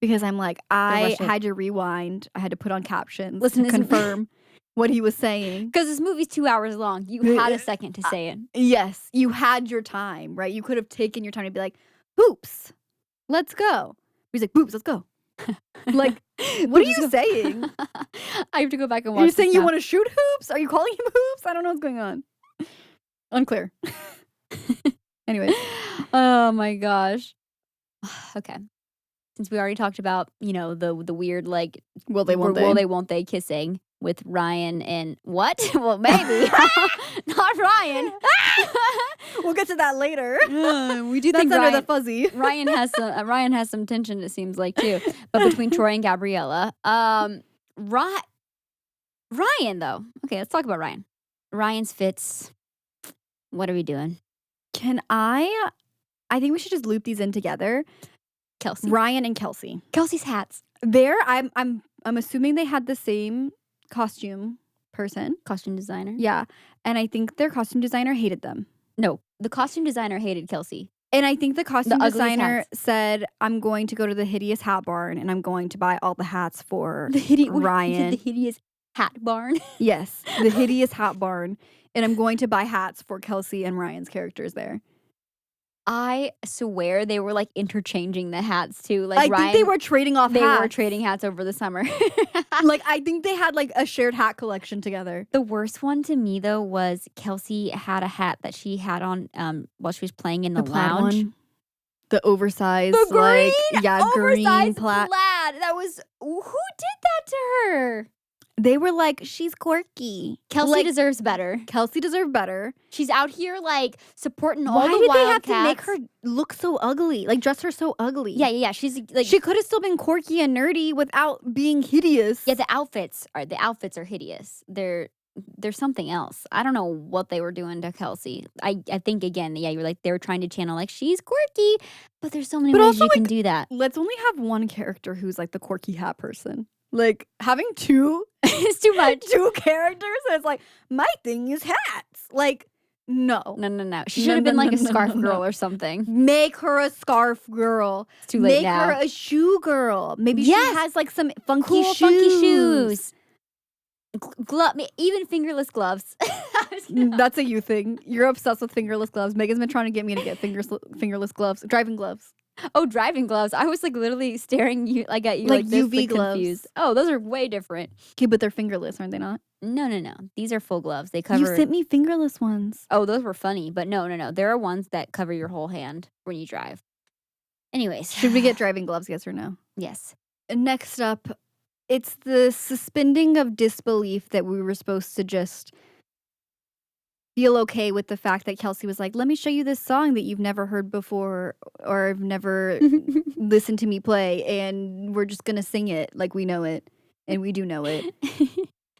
Because I'm like, I rush it. had to rewind. I had to put on captions Listen, to this- confirm what he was saying. Because this movie's 2 hours long. You had a second to say it. Yes, you had your time, right? You could have taken your time to be like, hoops, let's go. He's like, boobs, let's go. Like, what are you saying? I have to go back and watch Are you this saying you now. want to shoot hoops? Are you calling him hoops? I don't know what's going on. Unclear. Anyway. Oh my gosh. Okay. Since we already talked about, the weird, like, Will they, won't will they? they, won't they kissing with Ryan and what? Well, maybe. Not Ryan. We'll get to that later. We do That's think under Ryan, the fuzzy. Ryan has some tension, it seems like, too. But between Troy and Gabriella. Ryan, though. Okay, let's talk about Ryan. Ryan's fits. What are we doing? I think we should just loop these in together. Kelsey. Ryan and Kelsey. Kelsey's hats. I'm assuming they had the same costume person. Costume designer. Yeah. And I think their costume designer hated them. No, the costume designer hated Kelsey. And I think the costume ugliest designer hats. said, I'm going to go to the hideous hat barn and I'm going to buy all the hats for Ryan. Ryan. The hideous hat barn. Yes, the hideous hat barn. And I'm going to buy hats for Kelsey and Ryan's characters there. I swear they were like interchanging the hats too. Like I Ryan, think they were trading off they hats. were trading hats over the summer. Like, I think they had like a shared hat collection together. The worst one to me though was Kelsey had a hat that she had on while she was playing in the, plaid lounge. one. The oversized, The green, green oversized plaid. That was who did that to her? They were like, she's quirky. Kelsey Like, deserves better. Kelsey deserved better. She's out here like supporting all Why the did they have Wildcats. to make her look so ugly? Like, dress her so ugly? Yeah. She's like She could have still been quirky and nerdy without being hideous. yeah. The outfits are hideous. They're something else. I don't know what they were doing to Kelsey. I think again, yeah, you're like they were trying to channel like she's quirky, but there's so many But ways also, you can like, do that. Let's only have one character who's like the quirky hat person. Like, having two It's too much. two characters, it's like, my thing is hats. Like, No. No. She No, should have been no, like a no, scarf no, girl no. or something. Make her a scarf girl. It's too late Make now. her a shoe girl. Maybe Yes. she has like some funky Cool, shoes. funky shoes. Even fingerless gloves. That's a you thing. You're obsessed with fingerless gloves. Megan's been trying to get me to get fingerless gloves. Driving gloves. Oh, driving gloves. I was like literally staring at you Like this, UV gloves. confused. Oh, those are way different. Okay, but they're fingerless, aren't they not? No. These are full gloves. They cover. You sent me fingerless ones. Oh, those were funny, but no. There are ones that cover your whole hand when you drive. Anyways, Should we get driving gloves, yes or no? Yes. Next up, it's the suspending of disbelief that we were supposed to just feel okay with the fact that Kelsey was like, let me show you this song that you've never heard before or have never listened to me play, and we're just going to sing it like we know it, and we do know it.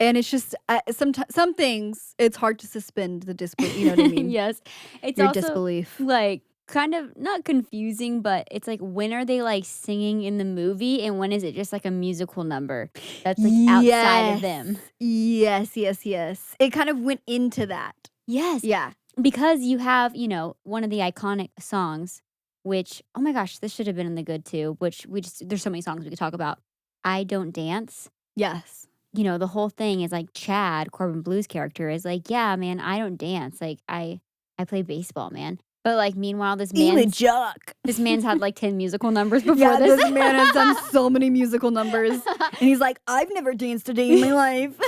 And it's just, some things, it's hard to suspend the disbelief, you know what I mean? Yes. It's Your also disbelief. like kind of not confusing, but it's like when are they like singing in the movie and when is it just like a musical number that's like outside of them? Yes. It kind of went into that. Yes. Yeah. Because you have, one of the iconic songs, which, oh my gosh, this should have been in the good too, which there's so many songs we could talk about. I Don't Dance. Yes. The whole thing is like Chad, Corbin Blue's character, is like, yeah, man, I don't dance. Like, I play baseball, man. But like, meanwhile, this man's had like 10 musical numbers before this. This man has done so many musical numbers. And he's like, I've never danced a day in my life.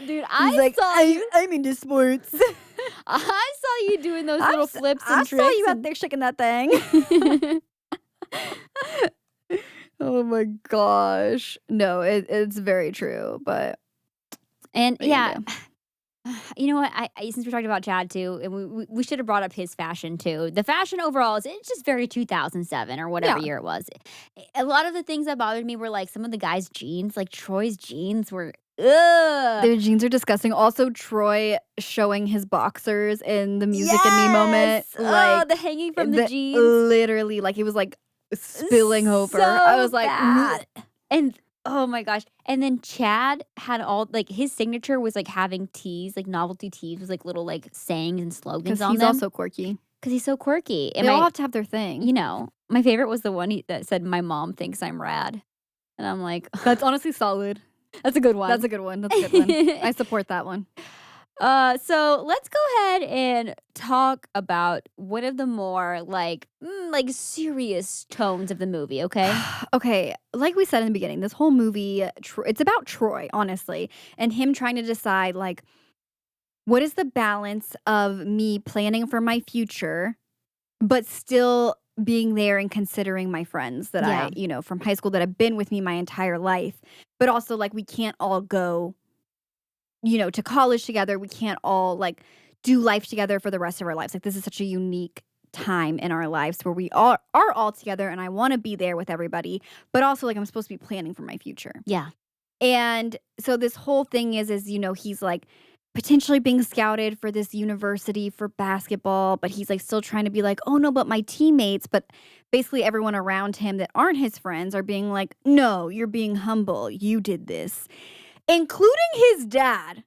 Dude, I'm into sports. I saw you doing those little flips and tricks. I saw you out there shaking that thing. Oh my gosh. No, it's very true, but yeah. You know what? I since we're talking about Chad too, and we should have brought up his fashion too. The fashion overall it's just very 2007 or whatever year it was. A lot of the things that bothered me were like some of the guys' jeans, like Troy's jeans were ugh. Their jeans are disgusting. Also, Troy showing his boxers in the Music and Me moment, like the hanging from the jeans, literally, like it was like spilling over. I was like, bad. And oh my gosh. And then Chad had all like his signature was like having tees, like novelty tees with like little like sayings and slogans on them. Because he's also quirky. Because he's so quirky. They all have to have their thing. My favorite was the one that said, "My mom thinks I'm rad." And I'm like, that's honestly solid. That's a good one. That's a good one. I support that one. So let's go ahead and talk about one of the more like serious tones of the movie, okay? Okay, like we said in the beginning, this whole movie, it's about Troy, honestly, and him trying to decide, like, what is the balance of me planning for my future, but still being there and considering my friends that I, from high school that have been with me my entire life, but also, like, we can't all go to college together. We can't all like do life together for the rest of our lives. Like this is such a unique time in our lives where we are all together and I want to be there with everybody, but also like I'm supposed to be planning for my future. Yeah. And so this whole thing is he's like potentially being scouted for this university for basketball, but he's like still trying to be like, oh no, but my teammates, but basically everyone around him that aren't his friends are being like, no, you're being humble. You did this. Including his dad,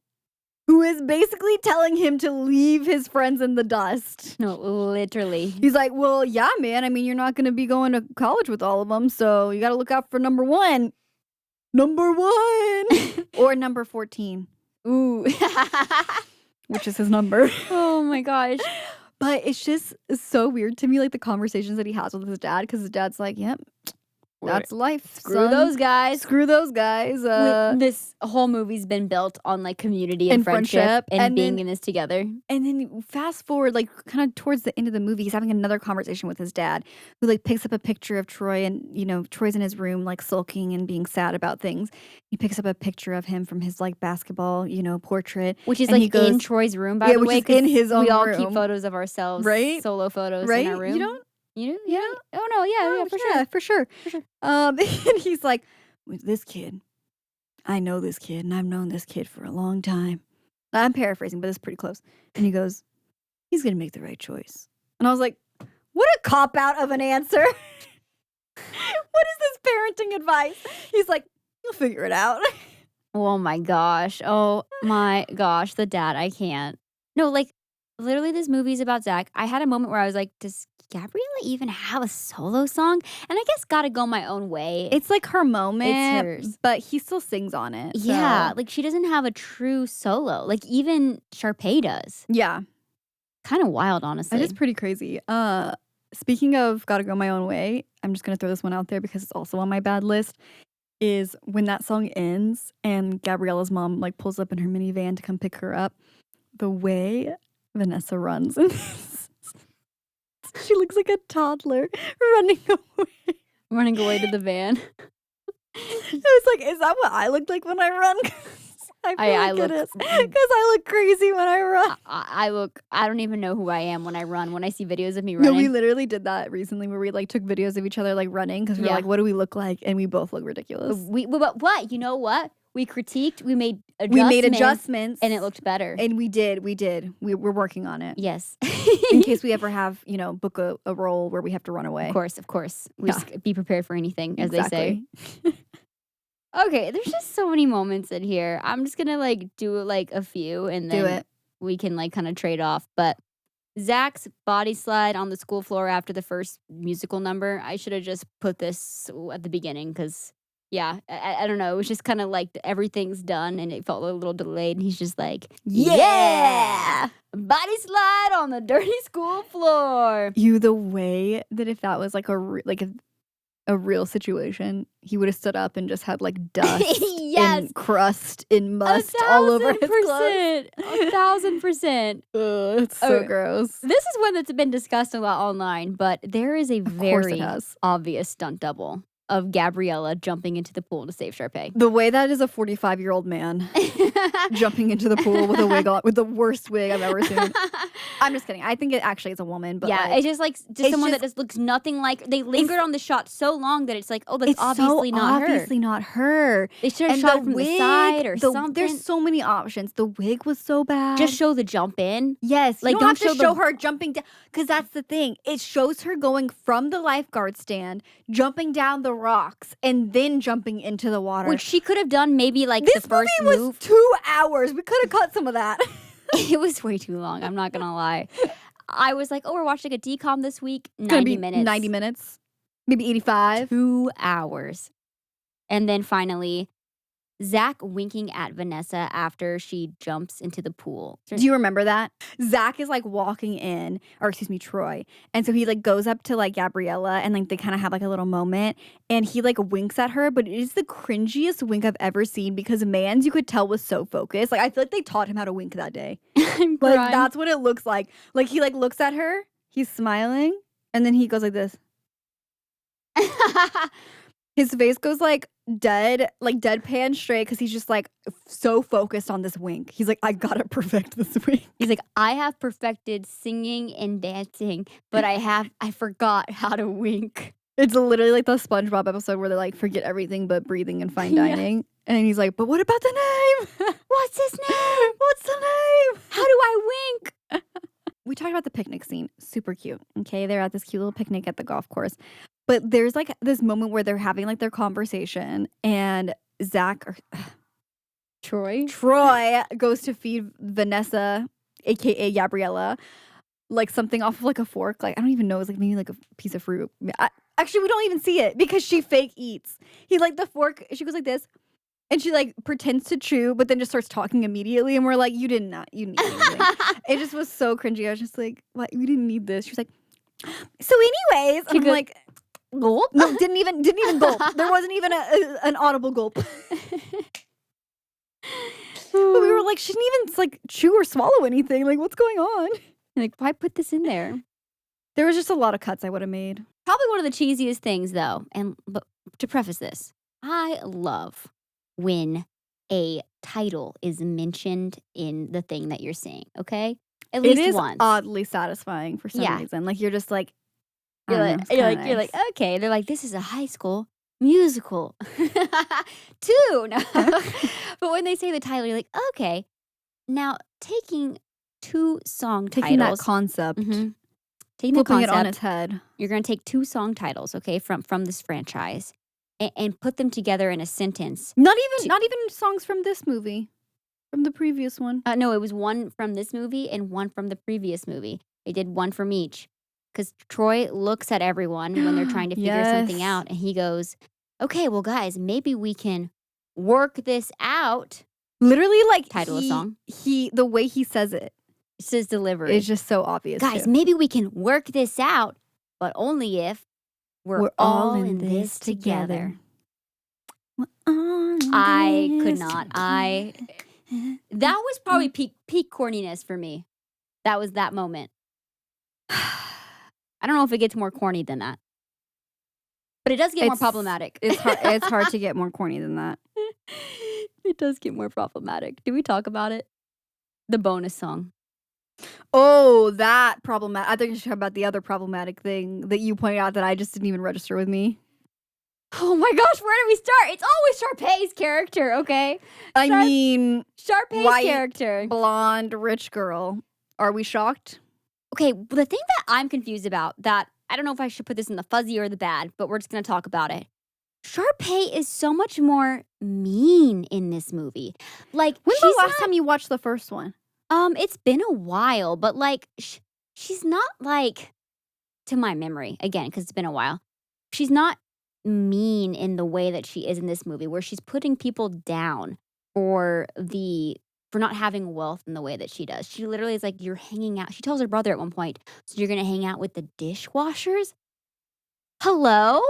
who is basically telling him to leave his friends in the dust. No, literally. He's like, well, yeah, man. I mean, you're not going to be going to college with all of them, so you got to look out for number one. Number one! Or number 14. Ooh. Which is his number. Oh, my gosh. But it's just so weird to me, like, the conversations that he has with his dad, because his dad's like, yep. That's life. Screw those guys. Screw those guys. This whole movie's been built on like community and friendship and being in this together. And then fast forward, like kind of towards the end of the movie, he's having another conversation with his dad, who like picks up a picture of Troy, and Troy's in his room like sulking and being sad about things. He picks up a picture of him from his like basketball, portrait, which is like in Troy's room, by the way. Which is in his own room. We all keep photos of ourselves, right? Solo photos right? in our room. You don't? Yeah. Oh no, yeah, for sure. And he's like, with this kid, I know this kid, and I've known this kid for a long time. I'm paraphrasing, but it's pretty close. And he goes, he's gonna make the right choice. And I was like, what a cop out of an answer. What is this parenting advice? He's like, you'll figure it out. Oh my gosh. The dad, I can't. No, like, literally this movie's about Zach. I had a moment where I was like, does Gabriella even have a solo song? And I guess Gotta Go My Own Way. It's like her moment, hers. but he still sings on it. Yeah, so- like she doesn't have a true solo. Like even Sharpay does. yeah. Kind of wild, honestly. It is pretty crazy. Speaking of Gotta Go My Own Way, I'm just gonna throw this one out there because it's also on my bad list. Is when that song ends and Gabriella's mom like pulls up in her minivan to come pick her up. The way Vanessa runs, she looks like a toddler running away. Running away to the van. I was like, is that what I look like when I run? I feel like it is because I look crazy when I run. I don't even know who I am when I run. When I see videos of me No, running. we literally did that recently where we like took videos of each other like running because we were Yeah. like, what do we look like? And we both look ridiculous. But what? You know what? We critiqued. We made adjustments. We made adjustments. And it looked better. And we did. We're working on it. Yes. In case we ever have, book a role where we have to run away. Of course. We just be prepared for anything, as Exactly. they say. Okay, there's just so many moments in here. I'm just gonna like do like a few and then Do it. we can like kind of trade off. But Zach's body slide on the school floor after the first musical number. I should have just put this at the beginning because yeah, I don't know. It was just kind of like everything's done and it felt a little delayed. And he's just like, yeah, body slide on the dirty school floor. The way that if that was like a real situation, he would have stood up and just had like dust Yes. and crust and must all over his clothes. 1,000%. Ugh, it's so Okay. gross. This is one that's been discussed a lot online, but there is a Of course very it has. obvious stunt double of Gabriella jumping into the pool to save Sharpay. The way that is a 45-year-old man jumping into the pool with a wig on, with the worst wig I've ever seen. I'm just kidding. I think it actually is a woman, but yeah, like, it's just it's someone that just- just looks nothing like. They lingered on the shot so long that it's like, oh, that's it's obviously so not obviously not her. her. They should have And shot it from the side or something. There's so many options. The wig was so bad. Just show the jump in. Yes, like, you don't have don't to show show the- her jumping down because that's the thing. It shows her going from the lifeguard stand, jumping down the rocks, and then jumping into the water. Which she could have done maybe like this the first movie was move. 2 hours. We could have cut some of that. It was way too long. I'm not gonna lie. I was like, oh, we're watching a DCOM this week. It's gonna 90 be minutes. 90 minutes, maybe 85. 2 hours. And then finally, Zach winking at Vanessa after she jumps into the pool. Do you remember that? Zach is like walking in, or excuse me, Troy. And so he like goes up to like Gabriella and like they kind of have like a little moment and he like winks at her, but it is the cringiest wink I've ever seen because Mans, you could tell, was so focused. Like I feel like they taught him how to wink that day. I'm Like crying. that's what it looks like. Like he like looks at her, he's smiling, and then he goes like this. His face goes like deadpan straight because he's just like so focused on this wink. He's like, I gotta perfect this wink. He's like, I have perfected singing and dancing, but I forgot how to wink. It's literally like the SpongeBob episode where they like forget everything but breathing and fine Yeah. dining. And he's like, but what about the name? What's his name? What's the name? How do I wink? We talked about the picnic scene. Super cute. Okay, they're at this cute little picnic at the golf course. But there's like this moment where they're having like their conversation and Troy? Troy goes to feed Vanessa, aka Gabriella, like something off of like a fork. Like I don't even know, it's like maybe like a piece of fruit. Actually, we don't even see it because she fake eats. He like the fork, she goes like this. And she like pretends to chew, but then just starts talking immediately. And we're like, you didn't eat anything. It just was so cringy. I was just like, what? We didn't need this. She was like, so anyways, and I'm goes, like, Gulp? no, didn't even gulp. There wasn't even an audible gulp. But we were like, she didn't even like chew or swallow anything. Like, what's going on? Like, why put this in there? There was just a lot of cuts I would have made. Probably one of the cheesiest things, though. But to preface this, I love when a title is mentioned in the thing that you're saying. Okay, at least It is once. oddly satisfying for some Yeah. reason. Like you're just like, I You're don't know, like, it's kinda you're like, nice. okay. They're like, this is a high school musical. 2. No. But when they say the title, you're like, okay. Now taking 2 song taking titles, that concept, Mhm. taking the flipping it concept, on its head. you're going to take 2 song titles, okay, from this franchise, and put them together in a sentence. Not even songs from this movie. From the previous one. No, it was one from this movie and one from the previous movie. They did one from each. Because Troy looks at everyone when they're trying to figure something Yes. out, and he goes, okay, well, guys, maybe we can work this out. Literally, like, Title of song. The way he says it It's his delivery. is just so obvious. Guys, too. maybe we can work this out, but only if we're all in this together. I could not. That was probably peak corniness for me. That was that moment. I don't know if it gets more corny than that. But it does get more problematic. It's hard to get more corny than that. It does get more problematic. Did we talk about it? The bonus song. Oh, that problematic. I think you should talk about the other problematic thing that you pointed out that I just didn't even register with me. Oh my gosh, where do we start? It's always Sharpay's character, okay? I mean, Sharpay's white, character. blonde, rich girl. Are we shocked? Okay, the thing that I'm confused about, that I don't know if I should put this in the fuzzy or the bad, but we're just going to talk about it. Sharpay is so much more mean in this movie. Like, When's the last time you watched the first one? It's been a while, but like, she's not like, to my memory, again, because it's been a while, she's not mean in the way that she is in this movie, where she's putting people down for not having wealth in the way that she does. She literally is like, you're hanging out. She tells her brother at one point, so you're going to hang out with the dishwashers? Hello?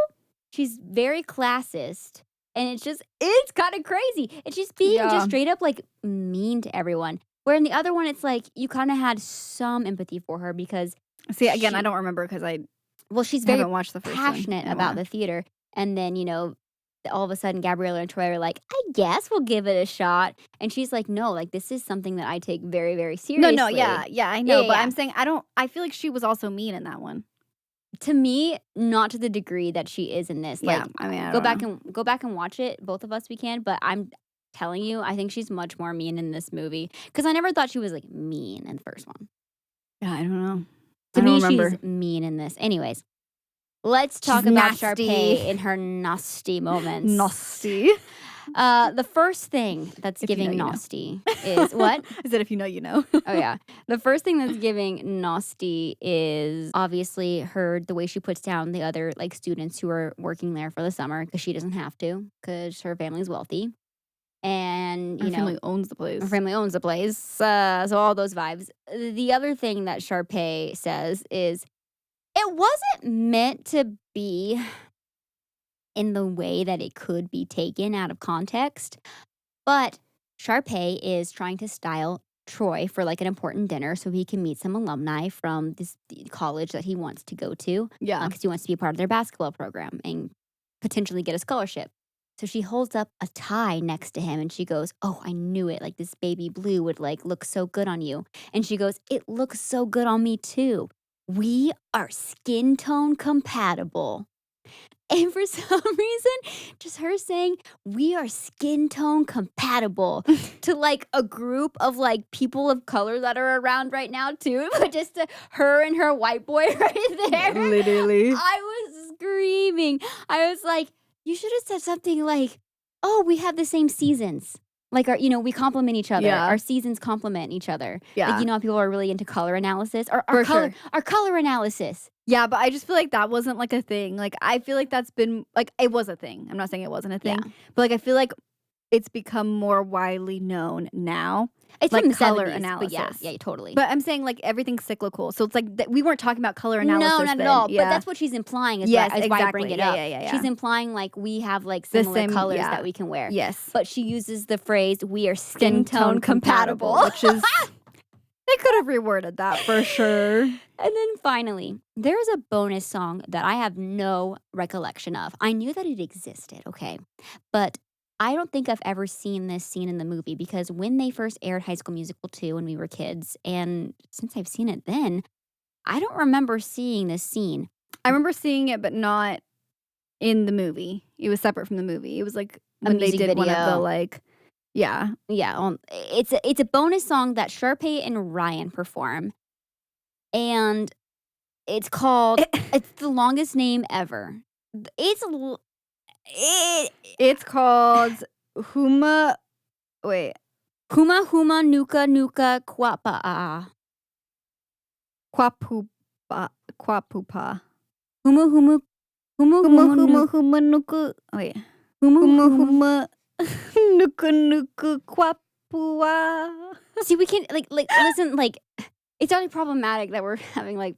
She's very classist. And it's kind of crazy. And she's being just straight up like mean to everyone. Where in the other one, it's like you kind of had some empathy for her because. See, again, I don't remember because she's very haven't watched the first passionate one about the theater. And then, all of a sudden, Gabriella and Troy are like, I guess we'll give it a shot. And she's like, no, like, this is something that I take very, very seriously. No, yeah, I know. Yeah, but yeah. I'm saying I feel like she was also mean in that one. To me, not to the degree that she is in this. Yeah, Like, I mean, I go don't back and watch it. Both of us, we can. But I'm telling you, I think she's much more mean in this movie. Because I never thought she was, like, mean in the first one. Yeah, I don't know. To I don't me, remember. she's mean in this. Anyways, let's talk She's about nasty. Sharpay in her nasty moments. Nasty. The first thing that's If you giving know, you know. nasty is what? I said if you know, you know. Oh yeah. The first thing that's giving nasty is obviously the way she puts down the other like students who are working there for the summer because she doesn't have to because her family's wealthy. And Her family owns the place. her family owns the place. So all those vibes. The other thing that Sharpay says is it wasn't meant to be in the way that it could be taken out of context. But Sharpay is trying to style Troy for like an important dinner so he can meet some alumni from this college that he wants to go to. Yeah. Because he wants to be a part of their basketball program and potentially get a scholarship. So she holds up a tie next to him and she goes, oh, I knew it. Like this baby blue would like look so good on you. And she goes, it looks so good on me too. We are skin tone compatible. And for some reason, just her saying, we are skin tone compatible to like a group of like people of color that are around right now too. But just her and her white boy right there. Literally. I was screaming. I was like, you should have said something like, oh, we have the same seasons. Like, we complement each other. Yeah. Our seasons complement each other. Yeah. Like, how people are really into color analysis. Or For our sure. color analysis. Yeah, but I just feel like that wasn't like a thing. Like I feel like that's been like it was a thing. I'm not saying it wasn't a thing. Yeah. But like I feel like it's become more widely known now. It's Like from the color 70s, analysis. But yeah, totally. But I'm saying like everything's cyclical. So it's like we weren't talking about color analysis. No, not then. at all. Yeah. But that's what she's implying is, Yes, why I bring exactly. it Yeah, up. yeah. She's implying like we have like The similar same- colors yeah. that we can wear. Yes. But she uses the phrase, we are skin tone compatible. which is they could have reworded that for sure. And then finally, there's a bonus song that I have no recollection of. I knew that it existed, okay? But I don't think I've ever seen this scene in the movie because when they first aired High School Musical 2 when we were kids, and since I've seen it then, I don't remember seeing this scene. I remember seeing it, but not in the movie. It was separate from the movie. It was like when they music did one of the video. like, yeah. Yeah, it's a bonus song that Sharpay and Ryan perform. And it's called, it's the longest name ever. It's called Huma. Wait, Huma huma nuka nuka quapa. Quapupa. Humu humu humu Huma humu huma nuku. Wait. humu Huma humu. huma nuku quapua. See, we can't listen. Like, it's already problematic that we're having we're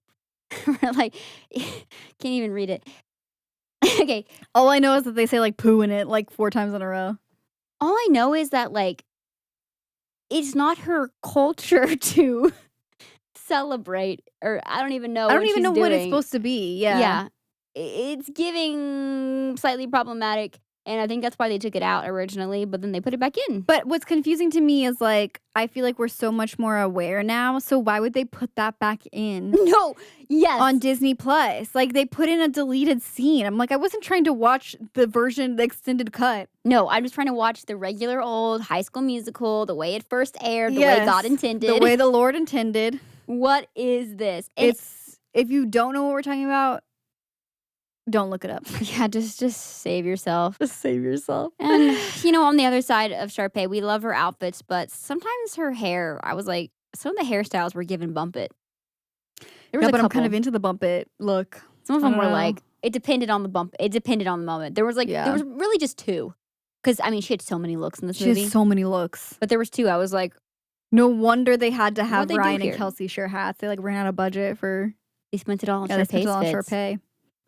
like can't even read it. Okay, All I know is that they say like poo in it like 4 times in a row. all I know is that like it's not her culture to celebrate, or I don't even know. I don't what even she's know what it's doing. supposed to be. Yeah. Yeah, it's giving slightly problematic, and I think that's why they took it out originally, but then they put it back in. But what's confusing to me is like I feel like we're so much more aware now. So why would they put that back in No, yes, on Disney Plus? Like they put in a deleted scene. I'm like, I wasn't trying to watch the version, the extended cut. no, I'm just trying to watch the regular old High School Musical, the way it first aired, the way God intended, the way the Lord intended. What is this? And It's if you don't know what we're talking about, don't look it up. yeah, just save yourself. Just save yourself. And on the other side of Sharpay, we love her outfits, but sometimes her hair, I was like, some of the hairstyles were giving bump it. There was Yeah, a but couple. I'm kind of into the bump it look. Some of I them don't were know. like, it depended on the bump. It depended on the moment. There was there Yeah. was really just 2. Because, I mean, she had so many looks in this She movie. has so many looks. But there was 2. I was like, No wonder they had to have What'd they do Ryan and here? Kelsey share hats. They like ran out of budget for they spent it all on they spent Sharpay's it all on fits. Sharpay.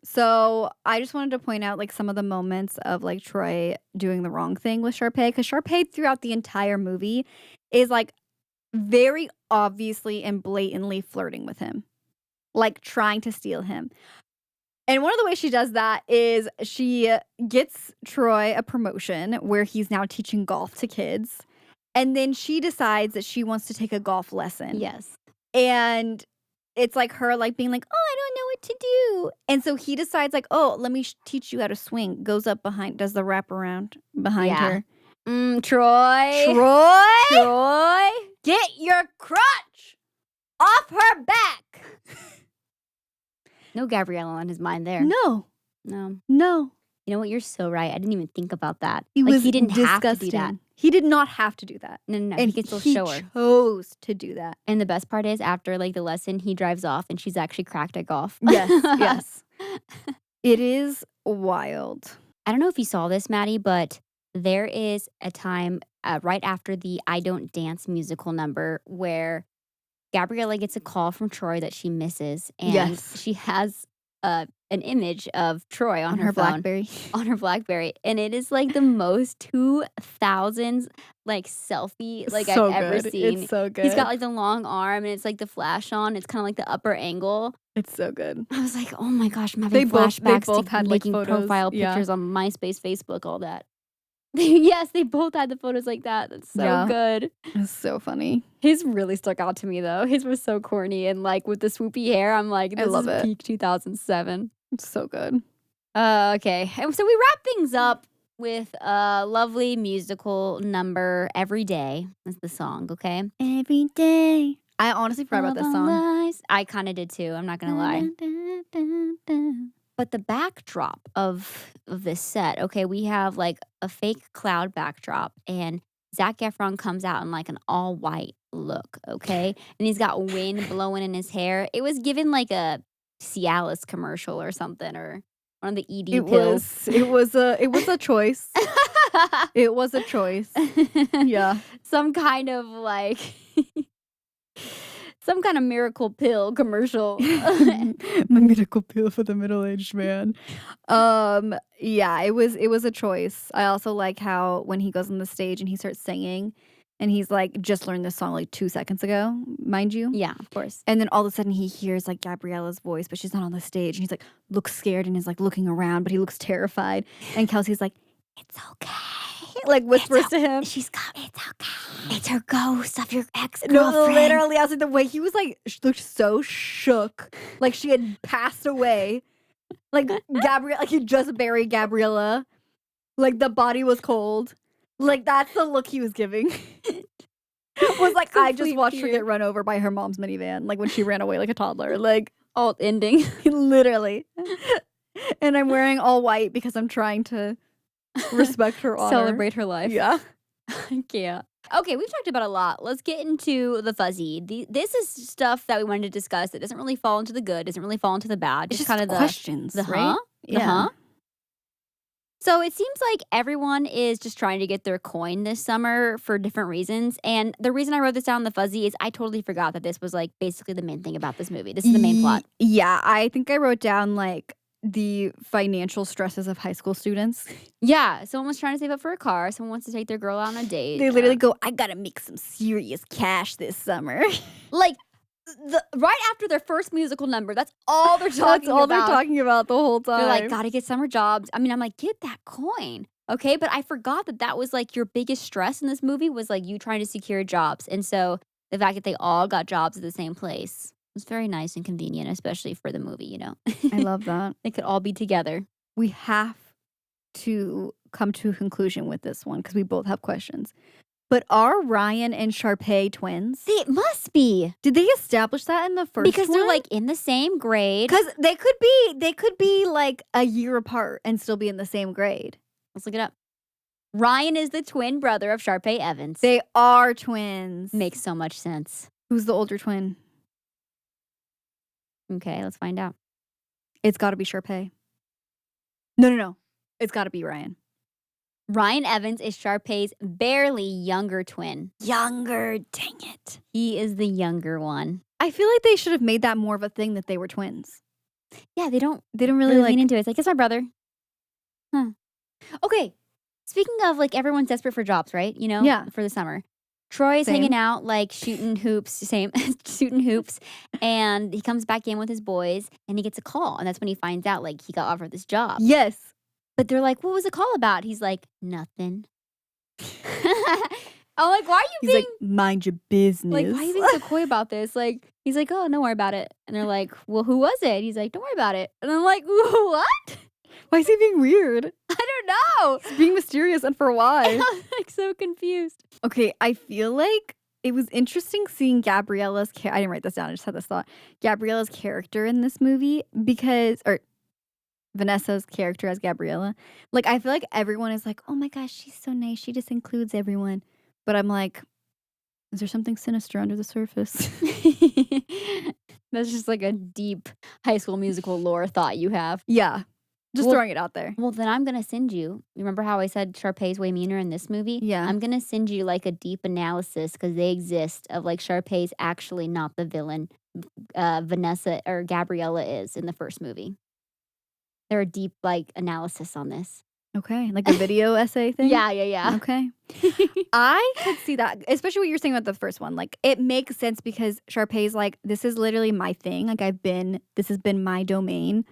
So I just wanted to point out like some of the moments of like Troy doing the wrong thing with Sharpay, because Sharpay throughout the entire movie is like very obviously and blatantly flirting with him, like trying to steal him. And one of the ways she does that is she gets Troy a promotion where he's now teaching golf to kids. And then she decides that she wants to take a golf lesson. Yes. And it's like her like being like, oh, I don't know what to do. And so he decides like, oh, let me teach you how to swing. Goes up behind, does the wraparound behind Yeah. her. Troy. Troy, get your crotch off her back. No Gabriella on his mind there. No, No. no. You know what? You're so right. I didn't even think about that. He was he didn't have to disgusting. do that. He did not have to do that. No. And he could still show her. chose to do that. And the best part is, after like the lesson, he drives off and she's actually cracked at golf. Yes, yes. It is wild. I don't know if you saw this, Maddie, but there is a time right after the I Don't Dance musical number where Gabriella gets a call from Troy that she misses. And Yes. she has an image of Troy on her phone. BlackBerry. On her BlackBerry. And it is like the most 2000s like selfie like So I've ever good. seen. It's so good. He's got like the long arm and it's like the flash on. It's kind of like the upper angle. It's so good. I was like, oh my gosh, I'm They having both- they flashbacks both to had, like, making photos, profile yeah. pictures on MySpace, Facebook, all that. Yes, they both had the photos like that. That's so Yeah. good. It's so funny. His really stuck out to me though. His was so corny and like with the swoopy hair, I'm like, I this love is it. peak 2007. It's so good. Okay. And so we wrap things up with a lovely musical number, Every Day is the song, okay? Every day. I honestly forgot about this Of our song. lives. I kind of did too. I'm not going to lie. But the backdrop of this set, okay, we have like a fake cloud backdrop, and Zac Efron comes out in like an all white look, okay, and he's got wind blowing in his hair. It was given like a Cialis commercial or something, or one of the ED It pills. was a choice. It was a choice. Yeah. Some kind of like some kind of miracle pill commercial. My miracle pill for the middle-aged man. Yeah, it was a choice. I also like how when he goes on the stage and he starts singing and he's like just learned this song like 2 seconds ago, mind you. Yeah, of course. And then all of a sudden he hears like Gabriella's voice, but she's not on the stage. And he's like looks scared and is like looking around, but he looks terrified. And Kelsey's like, "It's okay." Like whispers to him. She's got it's okay. It's her ghost of your No, ex-girlfriend. literally, I was like, the way he was like, looked so shook, like she had passed away. Like Gabriella, like he just buried Gabriella. Like the body was cold. Like that's the look he was giving. Was like, I just Complete watched her fear. get run over by her mom's minivan, like when she ran away like a toddler. Like alt ending. literally. And I'm wearing all white because I'm trying to respect her honor. Celebrate her life. Yeah. I can't. Okay, we've talked about a lot. Let's get into the fuzzy. This is stuff that we wanted to discuss that doesn't really fall into the good, doesn't really fall into the bad. It's just kind of questions, the right? huh? Yeah. The huh? So it seems like everyone is just trying to get their coin this summer for different reasons. And the reason I wrote this down in the fuzzy is I totally forgot that this was like basically the main thing about this movie. This is the main plot. Yeah, I think I wrote down like the financial stresses of high school students. Yeah, someone was trying to save up for a car. Someone wants to take their girl out on a date. They literally go, I gotta make some serious cash this summer. Like right after their first musical number. That's all they're talking about. That's all they're talking about the whole time. They're like, gotta get summer jobs. I mean, I'm like, get that coin. Okay, but I forgot that was like your biggest stress in this movie was like you trying to secure jobs. And so the fact that they all got jobs at the same place was very nice and convenient, especially for the movie, you know? I love that. They could all be together. We have to come to a conclusion with this one because we both have questions. But are Ryan and Sharpay twins? They must be. Did they establish that in the first Because one? they're like in the same grade. Because they could be like a year apart and still be in the same grade. Let's look it up. Ryan is the twin brother of Sharpay Evans. They are twins. Makes so much sense. Who's the older twin? Okay, let's find out. It's got to be Sharpay. No. It's got to be Ryan. Ryan Evans is Sharpay's barely younger twin. Younger, dang it. He is the younger one. I feel like they should have made that more of a thing that they were twins. Yeah, they don't really like lean into it. It's like, it's my brother. Huh. Okay. Speaking of like everyone's desperate for jobs, right? You know? Yeah. For the summer. Troy is hanging out, like shooting hoops, shooting hoops. And he comes back in with his boys and he gets a call. And that's when he finds out like he got offered this job. Yes. But they're like, what was the call about? He's like, nothing. I'm like, why are you He's being like, mind your business. like, why are you being so coy about this? Like, he's like, oh, don't worry about it. And they're like, well, who was it? He's like, don't worry about it. And I'm like, what? Why is he being weird? I don't know. He's being mysterious and for why? I'm like so confused. Okay, I feel like it was interesting seeing Gabriella's I didn't write this down, I just had this thought. Gabriella's character in this movie or Vanessa's character as Gabriella. Like, I feel like everyone is like, oh my gosh, she's so nice. She just includes everyone. But I'm like, is there something sinister under the surface? That's just like a deep High School Musical lore thought you have. Yeah. Just throwing it out there. Well, then I'm going to send you. Remember how I said Sharpay's way meaner in this movie? Yeah. I'm going to send you like a deep analysis because they exist of like Sharpay's actually not the villain Vanessa or Gabriella is in the first movie. They're a deep like analysis on this. Okay. Like a video essay thing? Yeah. Okay. I could see that, especially what you're saying about the first one. Like, it makes sense because Sharpay's like, this is literally my thing. Like, this has been my domain.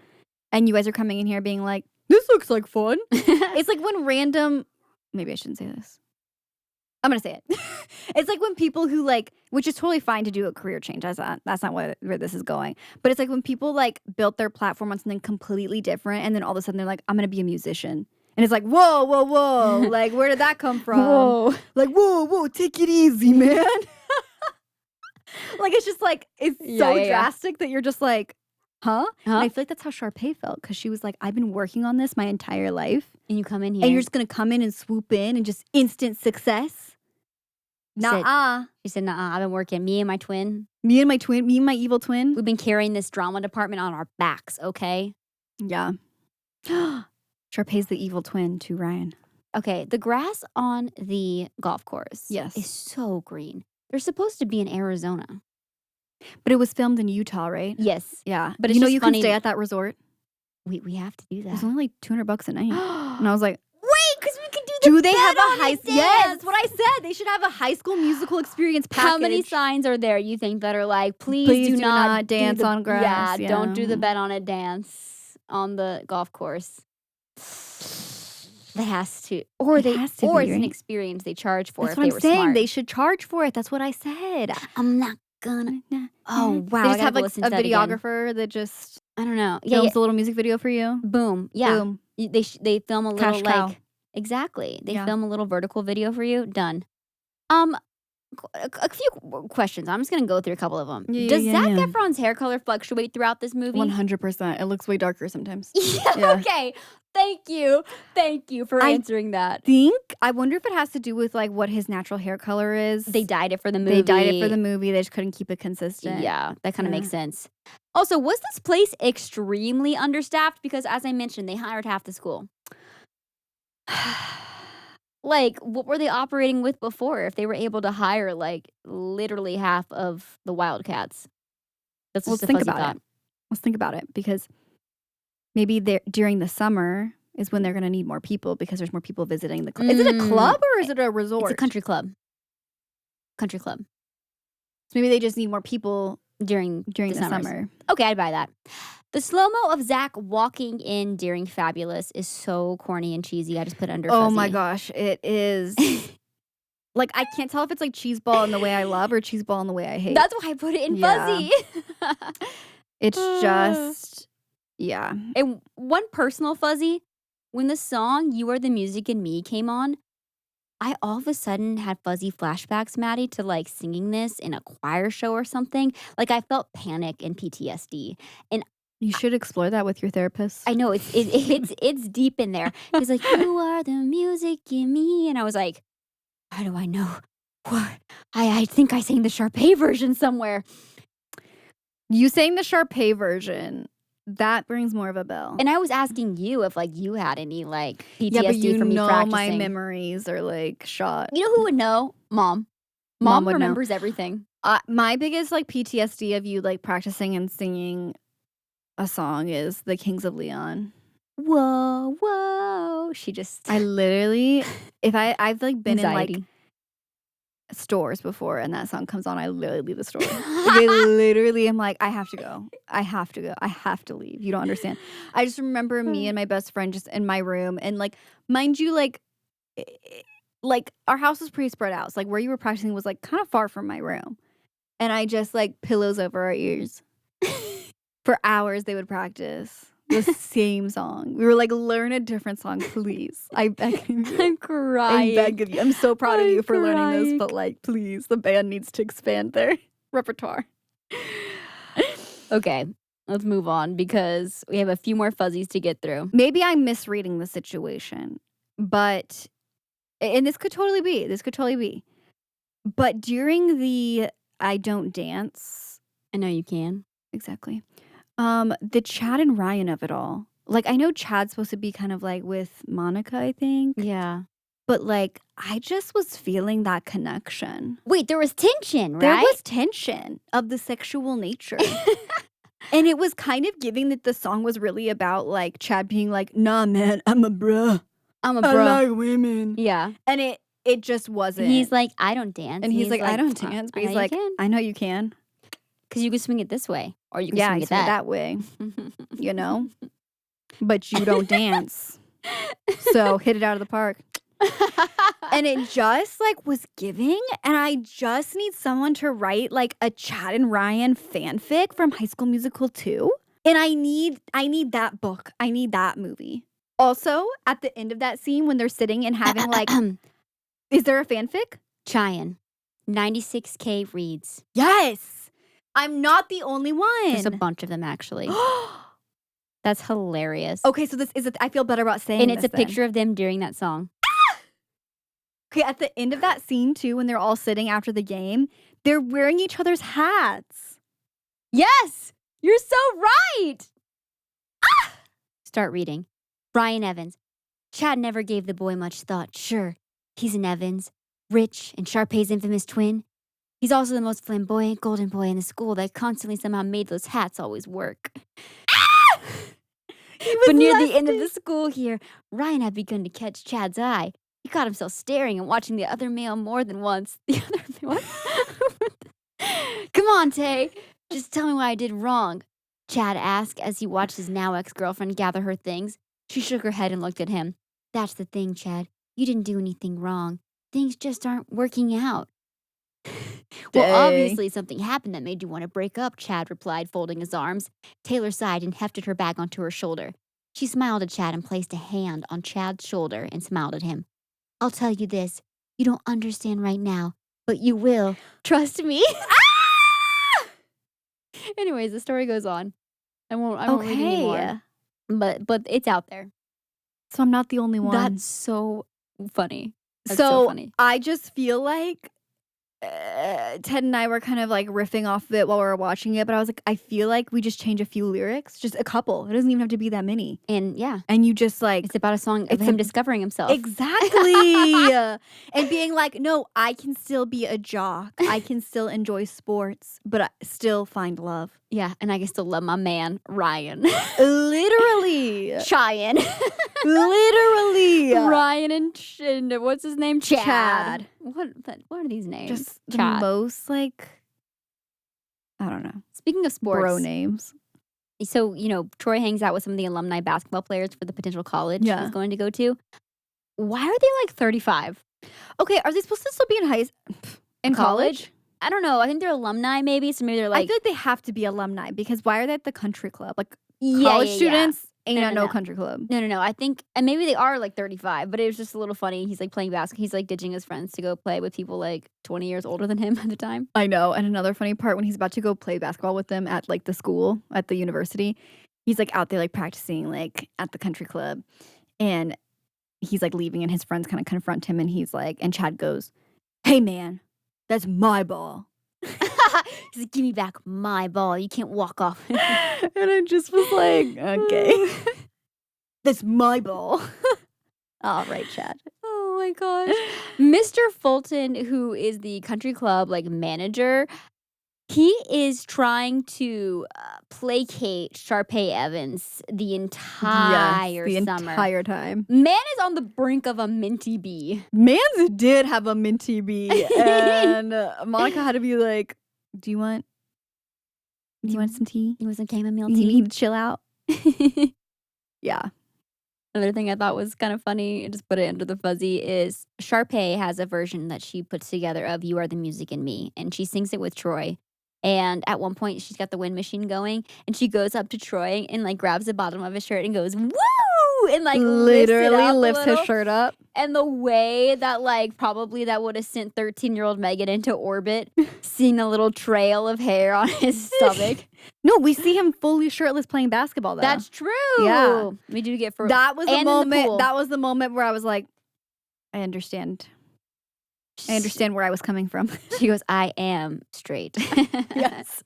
And you guys are coming in here being like, this looks like fun. It's like when maybe I shouldn't say this. I'm going to say it. It's like when people who like, which is totally fine to do a career change. That's not where this is going. But it's like when people like built their platform on something completely different. And then all of a sudden they're like, I'm going to be a musician. And it's like, whoa. Like, where did that come from? Whoa. Like, whoa, take it easy, man. Like, it's just like, it's so drastic that you're just like, huh? And I feel like that's how Sharpay felt because she was like, I've been working on this my entire life. And you come in here. And you're just going to come in and swoop in and just instant success. Nuh-uh. She said, nuh-uh, I've been working. Me and my My evil twin. we've been carrying this drama department on our backs, okay? Yeah. Sharpay's the evil twin to Ryan. Okay, the grass on the golf course Yes. is so green. They're supposed to be in Arizona. But it was filmed in Utah, right? Yes. Yeah. But you it's know just you funny- can stay at that resort. We have to do It was that. only like $200 a night. And I was like, Wait, because we can do they have a high dance? Yes, that's what I said. They should have a High School Musical experience package. How many signs are there you think that are like, please do not dance do the- on grass. Yeah, don't do the bet on a dance on the golf course. That has to. Or It has to or be, it's an right? experience they charge for That's if what they I'm were saying. smart. They should charge for it. That's what I said. I'm not gonna. Oh, wow. They I just gotta have go like listen a to that again. videographer that just I don't know. Yeah, films a little music video for you. Boom. Yeah. Boom. They film a little Cash like cow. exactly. They Yeah. film a little vertical video for you. Done. A few questions. I'm just gonna go through a couple of them. Yeah, Does yeah, Zac yeah. Efron's hair color fluctuate throughout this movie? 100%. It looks way darker sometimes. Yeah, Yeah. okay. Thank you for answering that. I wonder if it has to do with like what his natural hair color is. They dyed it for the movie. They just couldn't keep it consistent. Yeah, that kind of makes sense. Also, was this place extremely understaffed? Because as I mentioned, they hired half the school. Like, what were they operating with before if they were able to hire like literally half of the Wildcats? That's just Let's a think fuzzy about thought. it. Let's think about it because maybe during the summer is when they're going to need more people because there's more people visiting the club. Is it a club or is it a resort? It's a country club. Country club. So maybe they just need more people During the summers. summer. Okay, I'd buy that. The slow-mo of Zach walking in during Fabulous is so corny and cheesy. I just put it under fuzzy. Oh my gosh, it is. Like, I can't tell if it's like cheese ball in the way I love or cheese ball in the way I hate. That's why I put it in fuzzy. It's just, yeah. And one personal fuzzy, when the song You Are the Music in Me came on, I all of a sudden had fuzzy flashbacks, Maddie, to like singing this in a choir show or something. Like I felt panic and PTSD. And You should explore that with your therapist. I know it's deep in there. He's like, you are the music in me. And I was like, how do I know? What? I think I sang the Sharpay version somewhere. You saying the Sharpay version, that brings more of a bell. And I was asking you if like you had any like PTSD yeah, but you from me know practicing. my memories are like shot. You know who would know? Mom. Mom would know. remembers everything. My biggest like PTSD of you like practicing and singing a song is The Kings of Leon. Whoa, whoa. She just I literally, if I've like been anxiety. in like stores before and that song comes on, I literally leave the store. Like, I literally am like, I have to go. I have to go. I have to leave. You don't understand. I just remember me and my best friend just in my room and like, mind you, like our house was pretty spread out. So like where you were practicing was like kind of far from my room. And I just like pillows over our ears. For hours they would practice the same song. We were like, learn a different song, please. I beg of you. I'm crying. I beg of you. I'm so proud of you for learning crying. this, but like, please, the band needs to expand their repertoire. Okay, let's move on because we have a few more fuzzies to get through. Maybe I'm misreading the situation, but, and this could totally be. But during the I Don't Dance. I know you can. Exactly. The Chad and Ryan of it all. Like, I know Chad's supposed to be kind of like with Monica, I think. Yeah. But like, I just was feeling that connection. Wait, there was tension, right? There was tension of the sexual nature. And it was kind of giving that the song was really about like Chad being like, nah, man, I'm a bruh. I'm a I bro. like women. Yeah. And it just wasn't. He's like, I don't dance. and he's like, I don't dance. But he's like, I know you can. because you can swing it this way, or you can Yeah, swing you it swing it that. that way, you know? But you don't dance. So hit it out of the park. And it just like was giving, and I just need someone to write like a Chad and Ryan fanfic from High School Musical 2. And I need that book. I need that movie. Also, at the end of that scene when they're sitting and having like, is there a fanfic? Chayan, 96K reads. Yes. I'm not the only one. There's a bunch of them actually. That's hilarious. Okay, so this is I feel better about saying And it's this a picture of them during that song. Okay, at the end of that scene too, when they're all sitting after the game, they're wearing each other's hats. Yes, you're so right. Start reading. Brian Evans. Chad never gave the boy much thought. Sure, he's an Evans, rich and Sharpay's infamous twin. He's also the most flamboyant golden boy in the school that constantly somehow made those hats always work. But near the end of the school year, Ryan had begun to catch Chad's eye. He caught himself staring and watching the other male more than once. The other what? Come on, Tay. Just tell me what I did wrong. Chad asked as he watched his now ex-girlfriend gather her things. She shook her head and looked at him. That's the thing, Chad. You didn't do anything wrong. Things just aren't working out. Well, Dang. obviously something happened that made you want to break up, Chad replied, folding his arms. Taylor sighed and hefted her bag onto her shoulder. She smiled at Chad and placed a hand on Chad's shoulder and smiled at him. I'll tell you this. You don't understand right now, but you will. Trust me. Anyways, the story goes on. I won't read anymore. But it's out there. So I'm not the only one. That's so funny. That's so funny. I just feel like Ted and I were kind of like riffing off of it while we were watching it, but I was like, I feel like we just change a few lyrics, just a couple. It doesn't even have to be that many. And yeah, And you just like it's about a song of it's him a- discovering himself. exactly, and being like, no, I can still be a jock. I can still enjoy sports, but I still find love. Yeah, and I can still love my man, Ryan. Literally, Cheyenne. literally, Ryan and what's his name? Chad. What are these names? just the Chad. most like, I don't know, Speaking of sports, bro names. so, Troy hangs out with some of the alumni basketball players for the potential college Yeah. he's going to go to. Why are they like 35? Okay, are they supposed to still be in college? I don't know. I think they're alumni maybe, so maybe they're I like feel like they have to be alumni because why are they at the country club? Like yeah, college yeah, yeah. students ain't No, at no, no no. country club. No. I think, and maybe they are like 35, but it was just a little funny. He's like playing basketball. He's like ditching his friends to go play with people like 20 years older than him at the time. I know. And another funny part when he's about to go play basketball with them at like the school, at the university, he's like out there like practicing like at the country club. And he's like leaving and his friends kind of confront him and he's like, and Chad goes, "Hey man, that's my ball." He's like, give me back my ball. You can't walk off. And I just was like, okay. That's my ball. All right, Chad. Oh my gosh. Mr. Fulton, who is the country club like manager, he is trying to placate Sharpay Evans the entire the summer. entire time. Man is on the brink of a minty bee. Mans did have a minty bee, and Monica had to be like, "Do you want some tea? It was a chamomile You tea. need to chill out." Yeah, Another thing I thought was kind of funny, just put it under the fuzzy, is Sharpay has a version that she puts together of You Are the Music in Me, and she sings it with Troy. And at one point, she's got the wind machine going, and she goes up to Troy and like grabs the bottom of his shirt and goes, "Woo!" and like literally lifts his shirt up. And the way that like probably that would have sent 13-year-old Megan into orbit, seeing a little trail of hair on his stomach. No, we see him fully shirtless playing basketball. Though That's true. Yeah. We do get for that was and the in the moment. pool. That was the moment where I was like, I understand. I understand where I was coming from. She goes, "I am straight." Yes.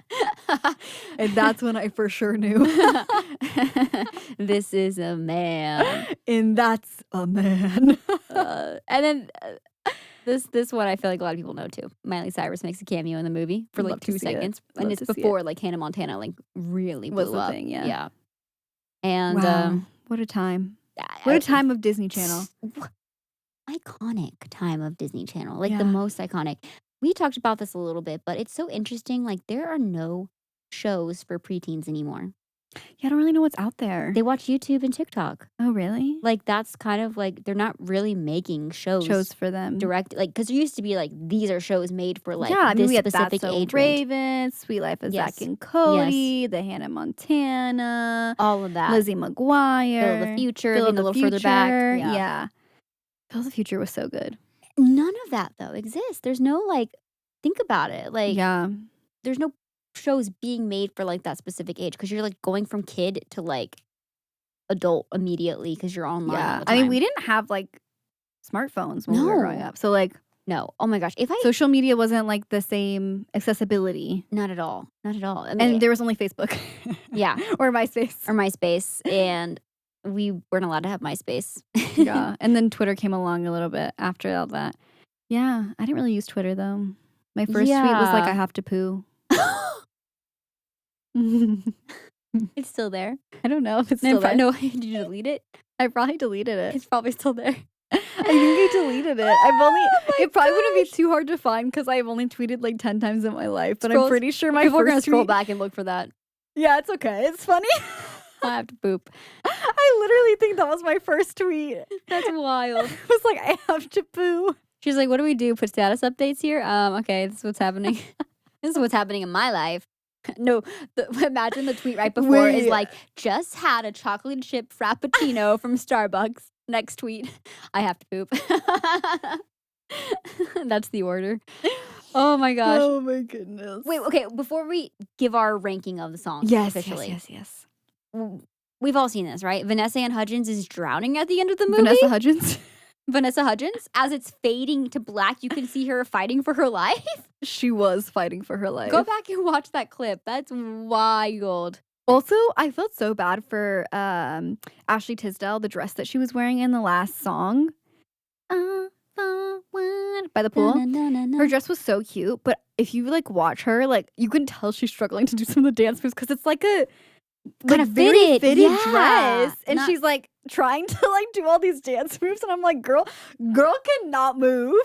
And that's when I for sure knew. This is a man. And that's a man. And then this one I feel like a lot of people know too. Miley Cyrus makes a cameo in the movie for like Love to 2 see it. seconds, Love and it's to see it. before like Hannah Montana like really Was blew the up. thing, yeah. Yeah. And Wow. What a time. I- What a time of Disney Channel. iconic time of Disney Channel, like Yeah. the most iconic. We talked about this a little bit, but it's so interesting. Like there are no shows for preteens anymore. Yeah, I don't really know what's out there. They watch YouTube and TikTok. Oh, really? Like that's kind of like they're not really making shows For them. direct. Like because there used to be like these are shows made for like yeah, I mean, this we had specific That's So age range. Raven, Sweet Life of Yes. Zack and Cody, the Hannah Montana, All of that. Lizzie McGuire, Phil of the Future, Phil being of a the little further back. Future. Yeah. Yeah. Phil of the Future was so good. None of that though exists. There's no like. Think about it. Like Yeah. there's no shows being made for like that specific age because you're like going from kid to like adult immediately because you're online. Yeah. all the I mean, time. we didn't have like smartphones when we were growing No. up. So like No. Oh my gosh. If I social media wasn't like the same accessibility. not at all. Not at all. I mean, And there was only Facebook. yeah. Or MySpace. Or MySpace, and we weren't allowed to have MySpace. Yeah. And then Twitter came along a little bit after all that. Yeah. I didn't really use Twitter though. My first tweet was like, Yeah. I have to poo. It's still there. I don't know if it's still there. No, did you delete it? I probably deleted it. It's probably still there. I think I deleted it. I've only. Oh my It probably wouldn't be gosh. too hard to find because I've only tweeted like 10 times in my life. But Scroll- I'm pretty sure my People are first gonna scroll tweet. back and look for that. Yeah, it's okay. It's funny. I have to poop. I literally think that was my first tweet. That's wild. It was like, I have to poo. She's like, "What do we do? Put status updates here? Okay, this is what's happening. This is what's happening in my life." No, imagine the tweet right before is Wait. like, "Just had a chocolate chip frappuccino from Starbucks." Next tweet, "I have to poop." That's the order. Oh my gosh. Oh my goodness. Wait, okay, before we give our ranking of the songs Yes, officially, yes, yes, yes. w- we've all seen this, right? Vanessa Ann Hudgens is drowning at the end of the movie. Vanessa Hudgens. Vanessa Hudgens, as it's fading to black, you can see her fighting for her life. She was fighting for her life. Go back and watch that clip. That's wild. Also, I felt so bad for Ashley Tisdale, the dress that she was wearing in the last song. By the pool. Her dress was so cute, but if you like watch her, like you can tell she's struggling to do some of the dance moves because it's like a Kind of very fitted, yeah. dress, and Not- she's like trying to like do all these dance moves, and I'm like, girl cannot move.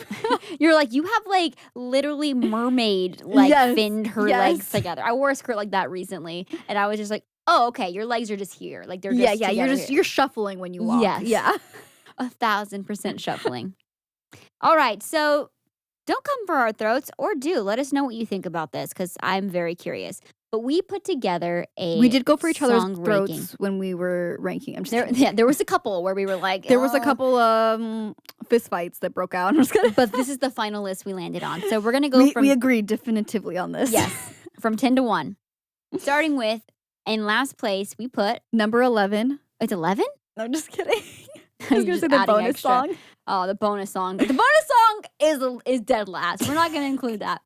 You're like, you have like literally mermaid like Yes, finned her yes. legs together. I wore a skirt like that recently, and I was just like, oh, okay, your legs are just here. Like they're just Yeah, together here. you're shuffling when you walk. Yes. Yeah. 1,000% shuffling. All right, so don't come for our throats, or do. Let us know what you think about this, because I'm very curious. But we put together We did go for each other's song throats ranking. when we were ranking. I'm just kidding. Yeah, there was a couple where we were like, There was a "Oh." couple fist fights that broke out. I'm just kidding. But this is the final list we landed on. So we're gonna go from we agreed definitively on this. yes, from 10 to 1. Starting with, in last place, we put Number 11. it's 11. No, I'm just kidding. I You're was gonna just say the adding bonus extra. song. Oh, the bonus song. The bonus song is dead last. We're not gonna include that.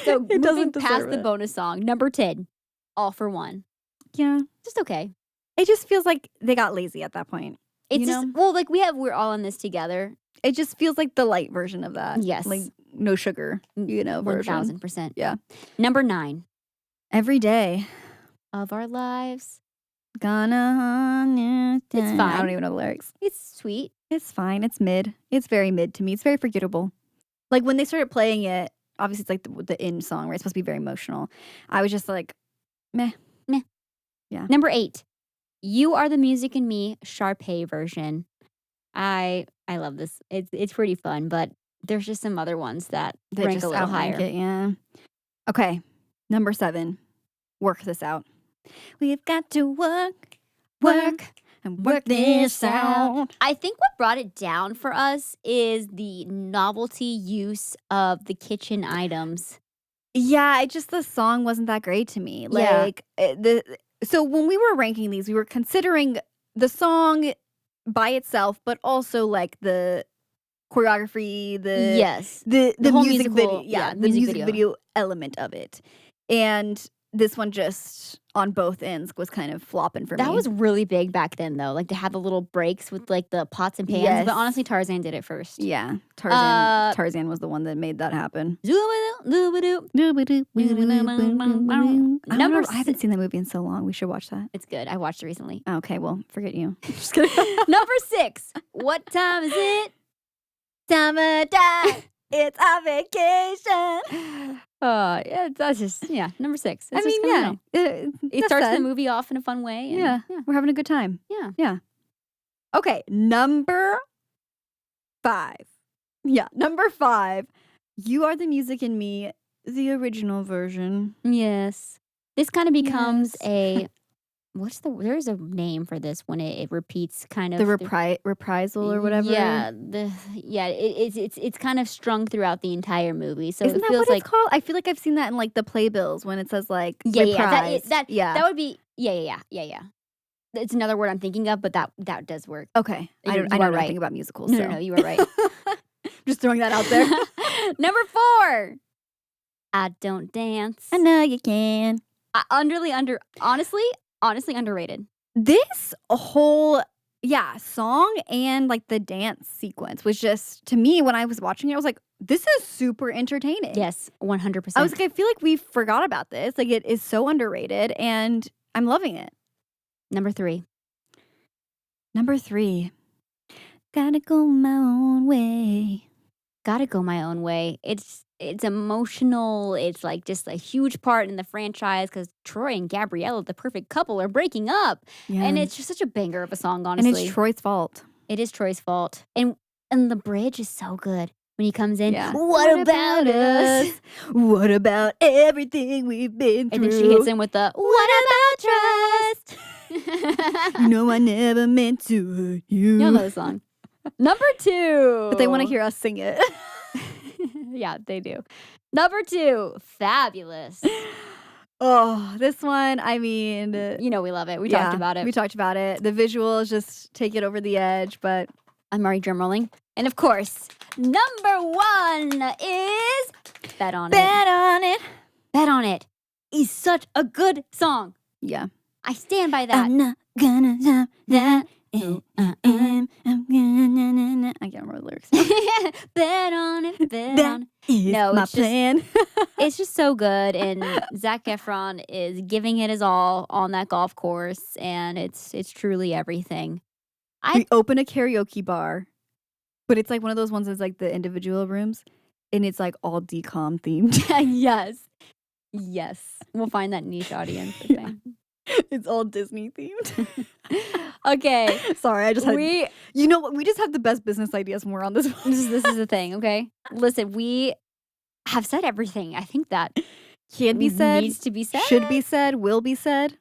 So It moving doesn't past deserve the it. bonus song, number 10, All for One. Yeah. Just okay. It just feels like they got lazy at that point. It's You just know? well, like we're all in this together. It just feels like the light version of that. Yes. Like no sugar, version. 1,000%. Yeah. Number 9, Every day. Of Our Lives. Gonna. It's I fine. don't even know the lyrics. It's sweet. It's fine. It's mid. It's very mid to me. It's very forgettable. Like when they started playing it, obviously it's like the end song, right? It's supposed to be very emotional. I was just like, meh. Number 8, You Are the Music in Me, Sharpay version. I love this. It's pretty fun, but there's just some other ones that They rank just a little outrank higher. it, yeah. Okay. Number 7. Work this out. We've got to work, and work this out. I think what brought it down for us is the novelty use of the kitchen items. Yeah, it just the song wasn't that great to me. Yeah. Like so when we were ranking these, we were considering the song by itself, but also like the choreography, Yes. the whole music musical- video, yeah, yeah, the music music video. video element of it. And this one just on both ends was kind of flopping for me. That was really big back then, though. Like to have the little breaks with like the pots and pans. Yes. But honestly, Tarzan did it first. yeah. Uh, Tarzan was the one that made that happen. Zoobadoo. I Number haven't seen that movie in so long. We should watch that. It's good. I watched it recently. Okay, well, forget you. Just kidding. Number 6. What time is it? Summertime, it's our vacation. Yeah, that's just number 6. I It's mean, just coming yeah, out. It enough starts said. the movie off in a fun way. And Yeah, we're having a good time. yeah. Okay, number 5. Yeah, number 5. You Are the Music in Me, the original version. Yes. This kind of becomes Yes. there's a name for this when it repeats kind of The reprisal or whatever. Yeah, it's kind of strung throughout the entire movie. So Isn't it that feels what like it's called? I feel like I've seen that in like the playbills when it says like yeah. reprised. Yeah. That would be yeah. It's another word I'm thinking of, but that does work. Okay. I You know are right. nothing about musicals. No, so. no, you were right. Just throwing that out there. Number 4. I Don't Dance. I know you can. Honestly underrated. This whole song and like the dance sequence was just, to me, when I was watching it, I was like, this is super entertaining. Yes, 100%. I was like, I feel like we forgot about this. Like, it is so underrated and I'm loving it. Number 3. Number 3. Gotta go my own way. Gotta Go My Own Way. It's emotional. It's like just a huge part in the franchise because Troy and Gabriella, the perfect couple, are breaking up. Yeah. And it's just such a banger of a song, honestly. And it's Troy's fault. It is Troy's fault. And the bridge is so good when he comes in. Yeah. What about us? What about everything we've been And through? then she hits him with the what about trust? You know I never meant to hurt you. You'll know the song. Number 2. But they want to hear us sing it. Yeah, they do. Number 2, Fabulous. Oh, this one, I mean, You know we love it. We yeah, talked about it. We talked about it. The visuals just take it over the edge, but I'm already drum rolling. And of course, number 1 is Bet On It. Bet on it. Bet On It is such a good song. Yeah. I stand by that. I'm not gonna stop that. Who I am. I'm gonna. I can't remember the lyrics. Bet on it, bet That on it. is No, my it's just- plan. It's just so good, and Zac Efron is giving it his all on that golf course, and it's truly everything. We open a karaoke bar, but it's like one of those ones that's like the individual rooms, and it's like all DCOM themed. Yes. We'll find that niche audience. Yeah. It's all Disney themed. Okay. Sorry, I just had. We You know what? We just have the best business ideas when we're on this one. this is the thing, okay? Listen, we have said everything. I think that Can be said, needs to be said. should be said, will be said.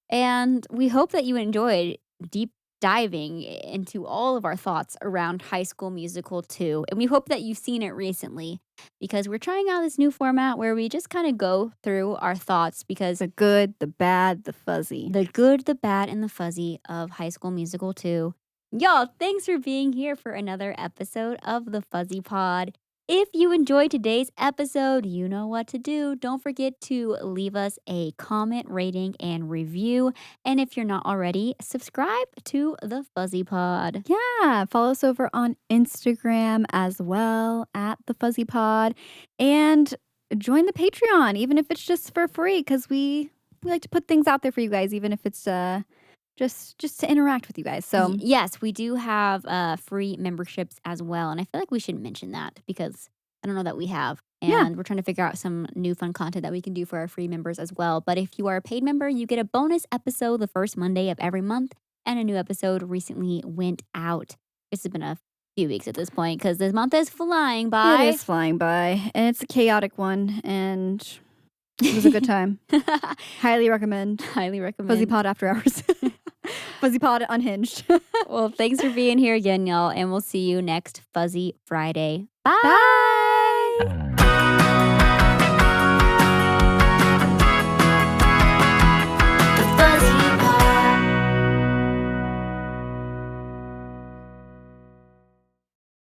And we hope that you enjoyed deep diving into all of our thoughts around High School Musical 2. And we hope that you've seen it recently because we're trying out this new format where we just kind of go through our thoughts because The good, the bad, the fuzzy. the good, the bad, and the fuzzy of High School Musical 2. Y'all, thanks for being here for another episode of the Fuzzy Pod. If you enjoyed today's episode, you know what to do. Don't forget to leave us a comment, rating, and review. And if you're not already, subscribe to the Fuzzy Pod. Yeah, follow us over on Instagram as well at the Fuzzy Pod, and join the Patreon, even if it's just for free, because we like to put things out there for you guys, even if it's just to interact with you guys. So Yes, we do have free memberships as well. And I feel like we should mention that because I don't know that we have. And Yeah. we're trying to figure out some new fun content that we can do for our free members as well. But if you are a paid member, you get a bonus episode the first Monday of every month. And a new episode recently went out. It's been a few weeks at this point because this month is flying by. it is flying by, and it's a chaotic one, and it was a good time. Highly recommend Highly recommend. Fuzzy Pod After Hours. Fuzzy Pod Unhinged. Well, thanks for being here again, y'all. And we'll see you next Fuzzy Friday. Bye. Bye. Fuzzy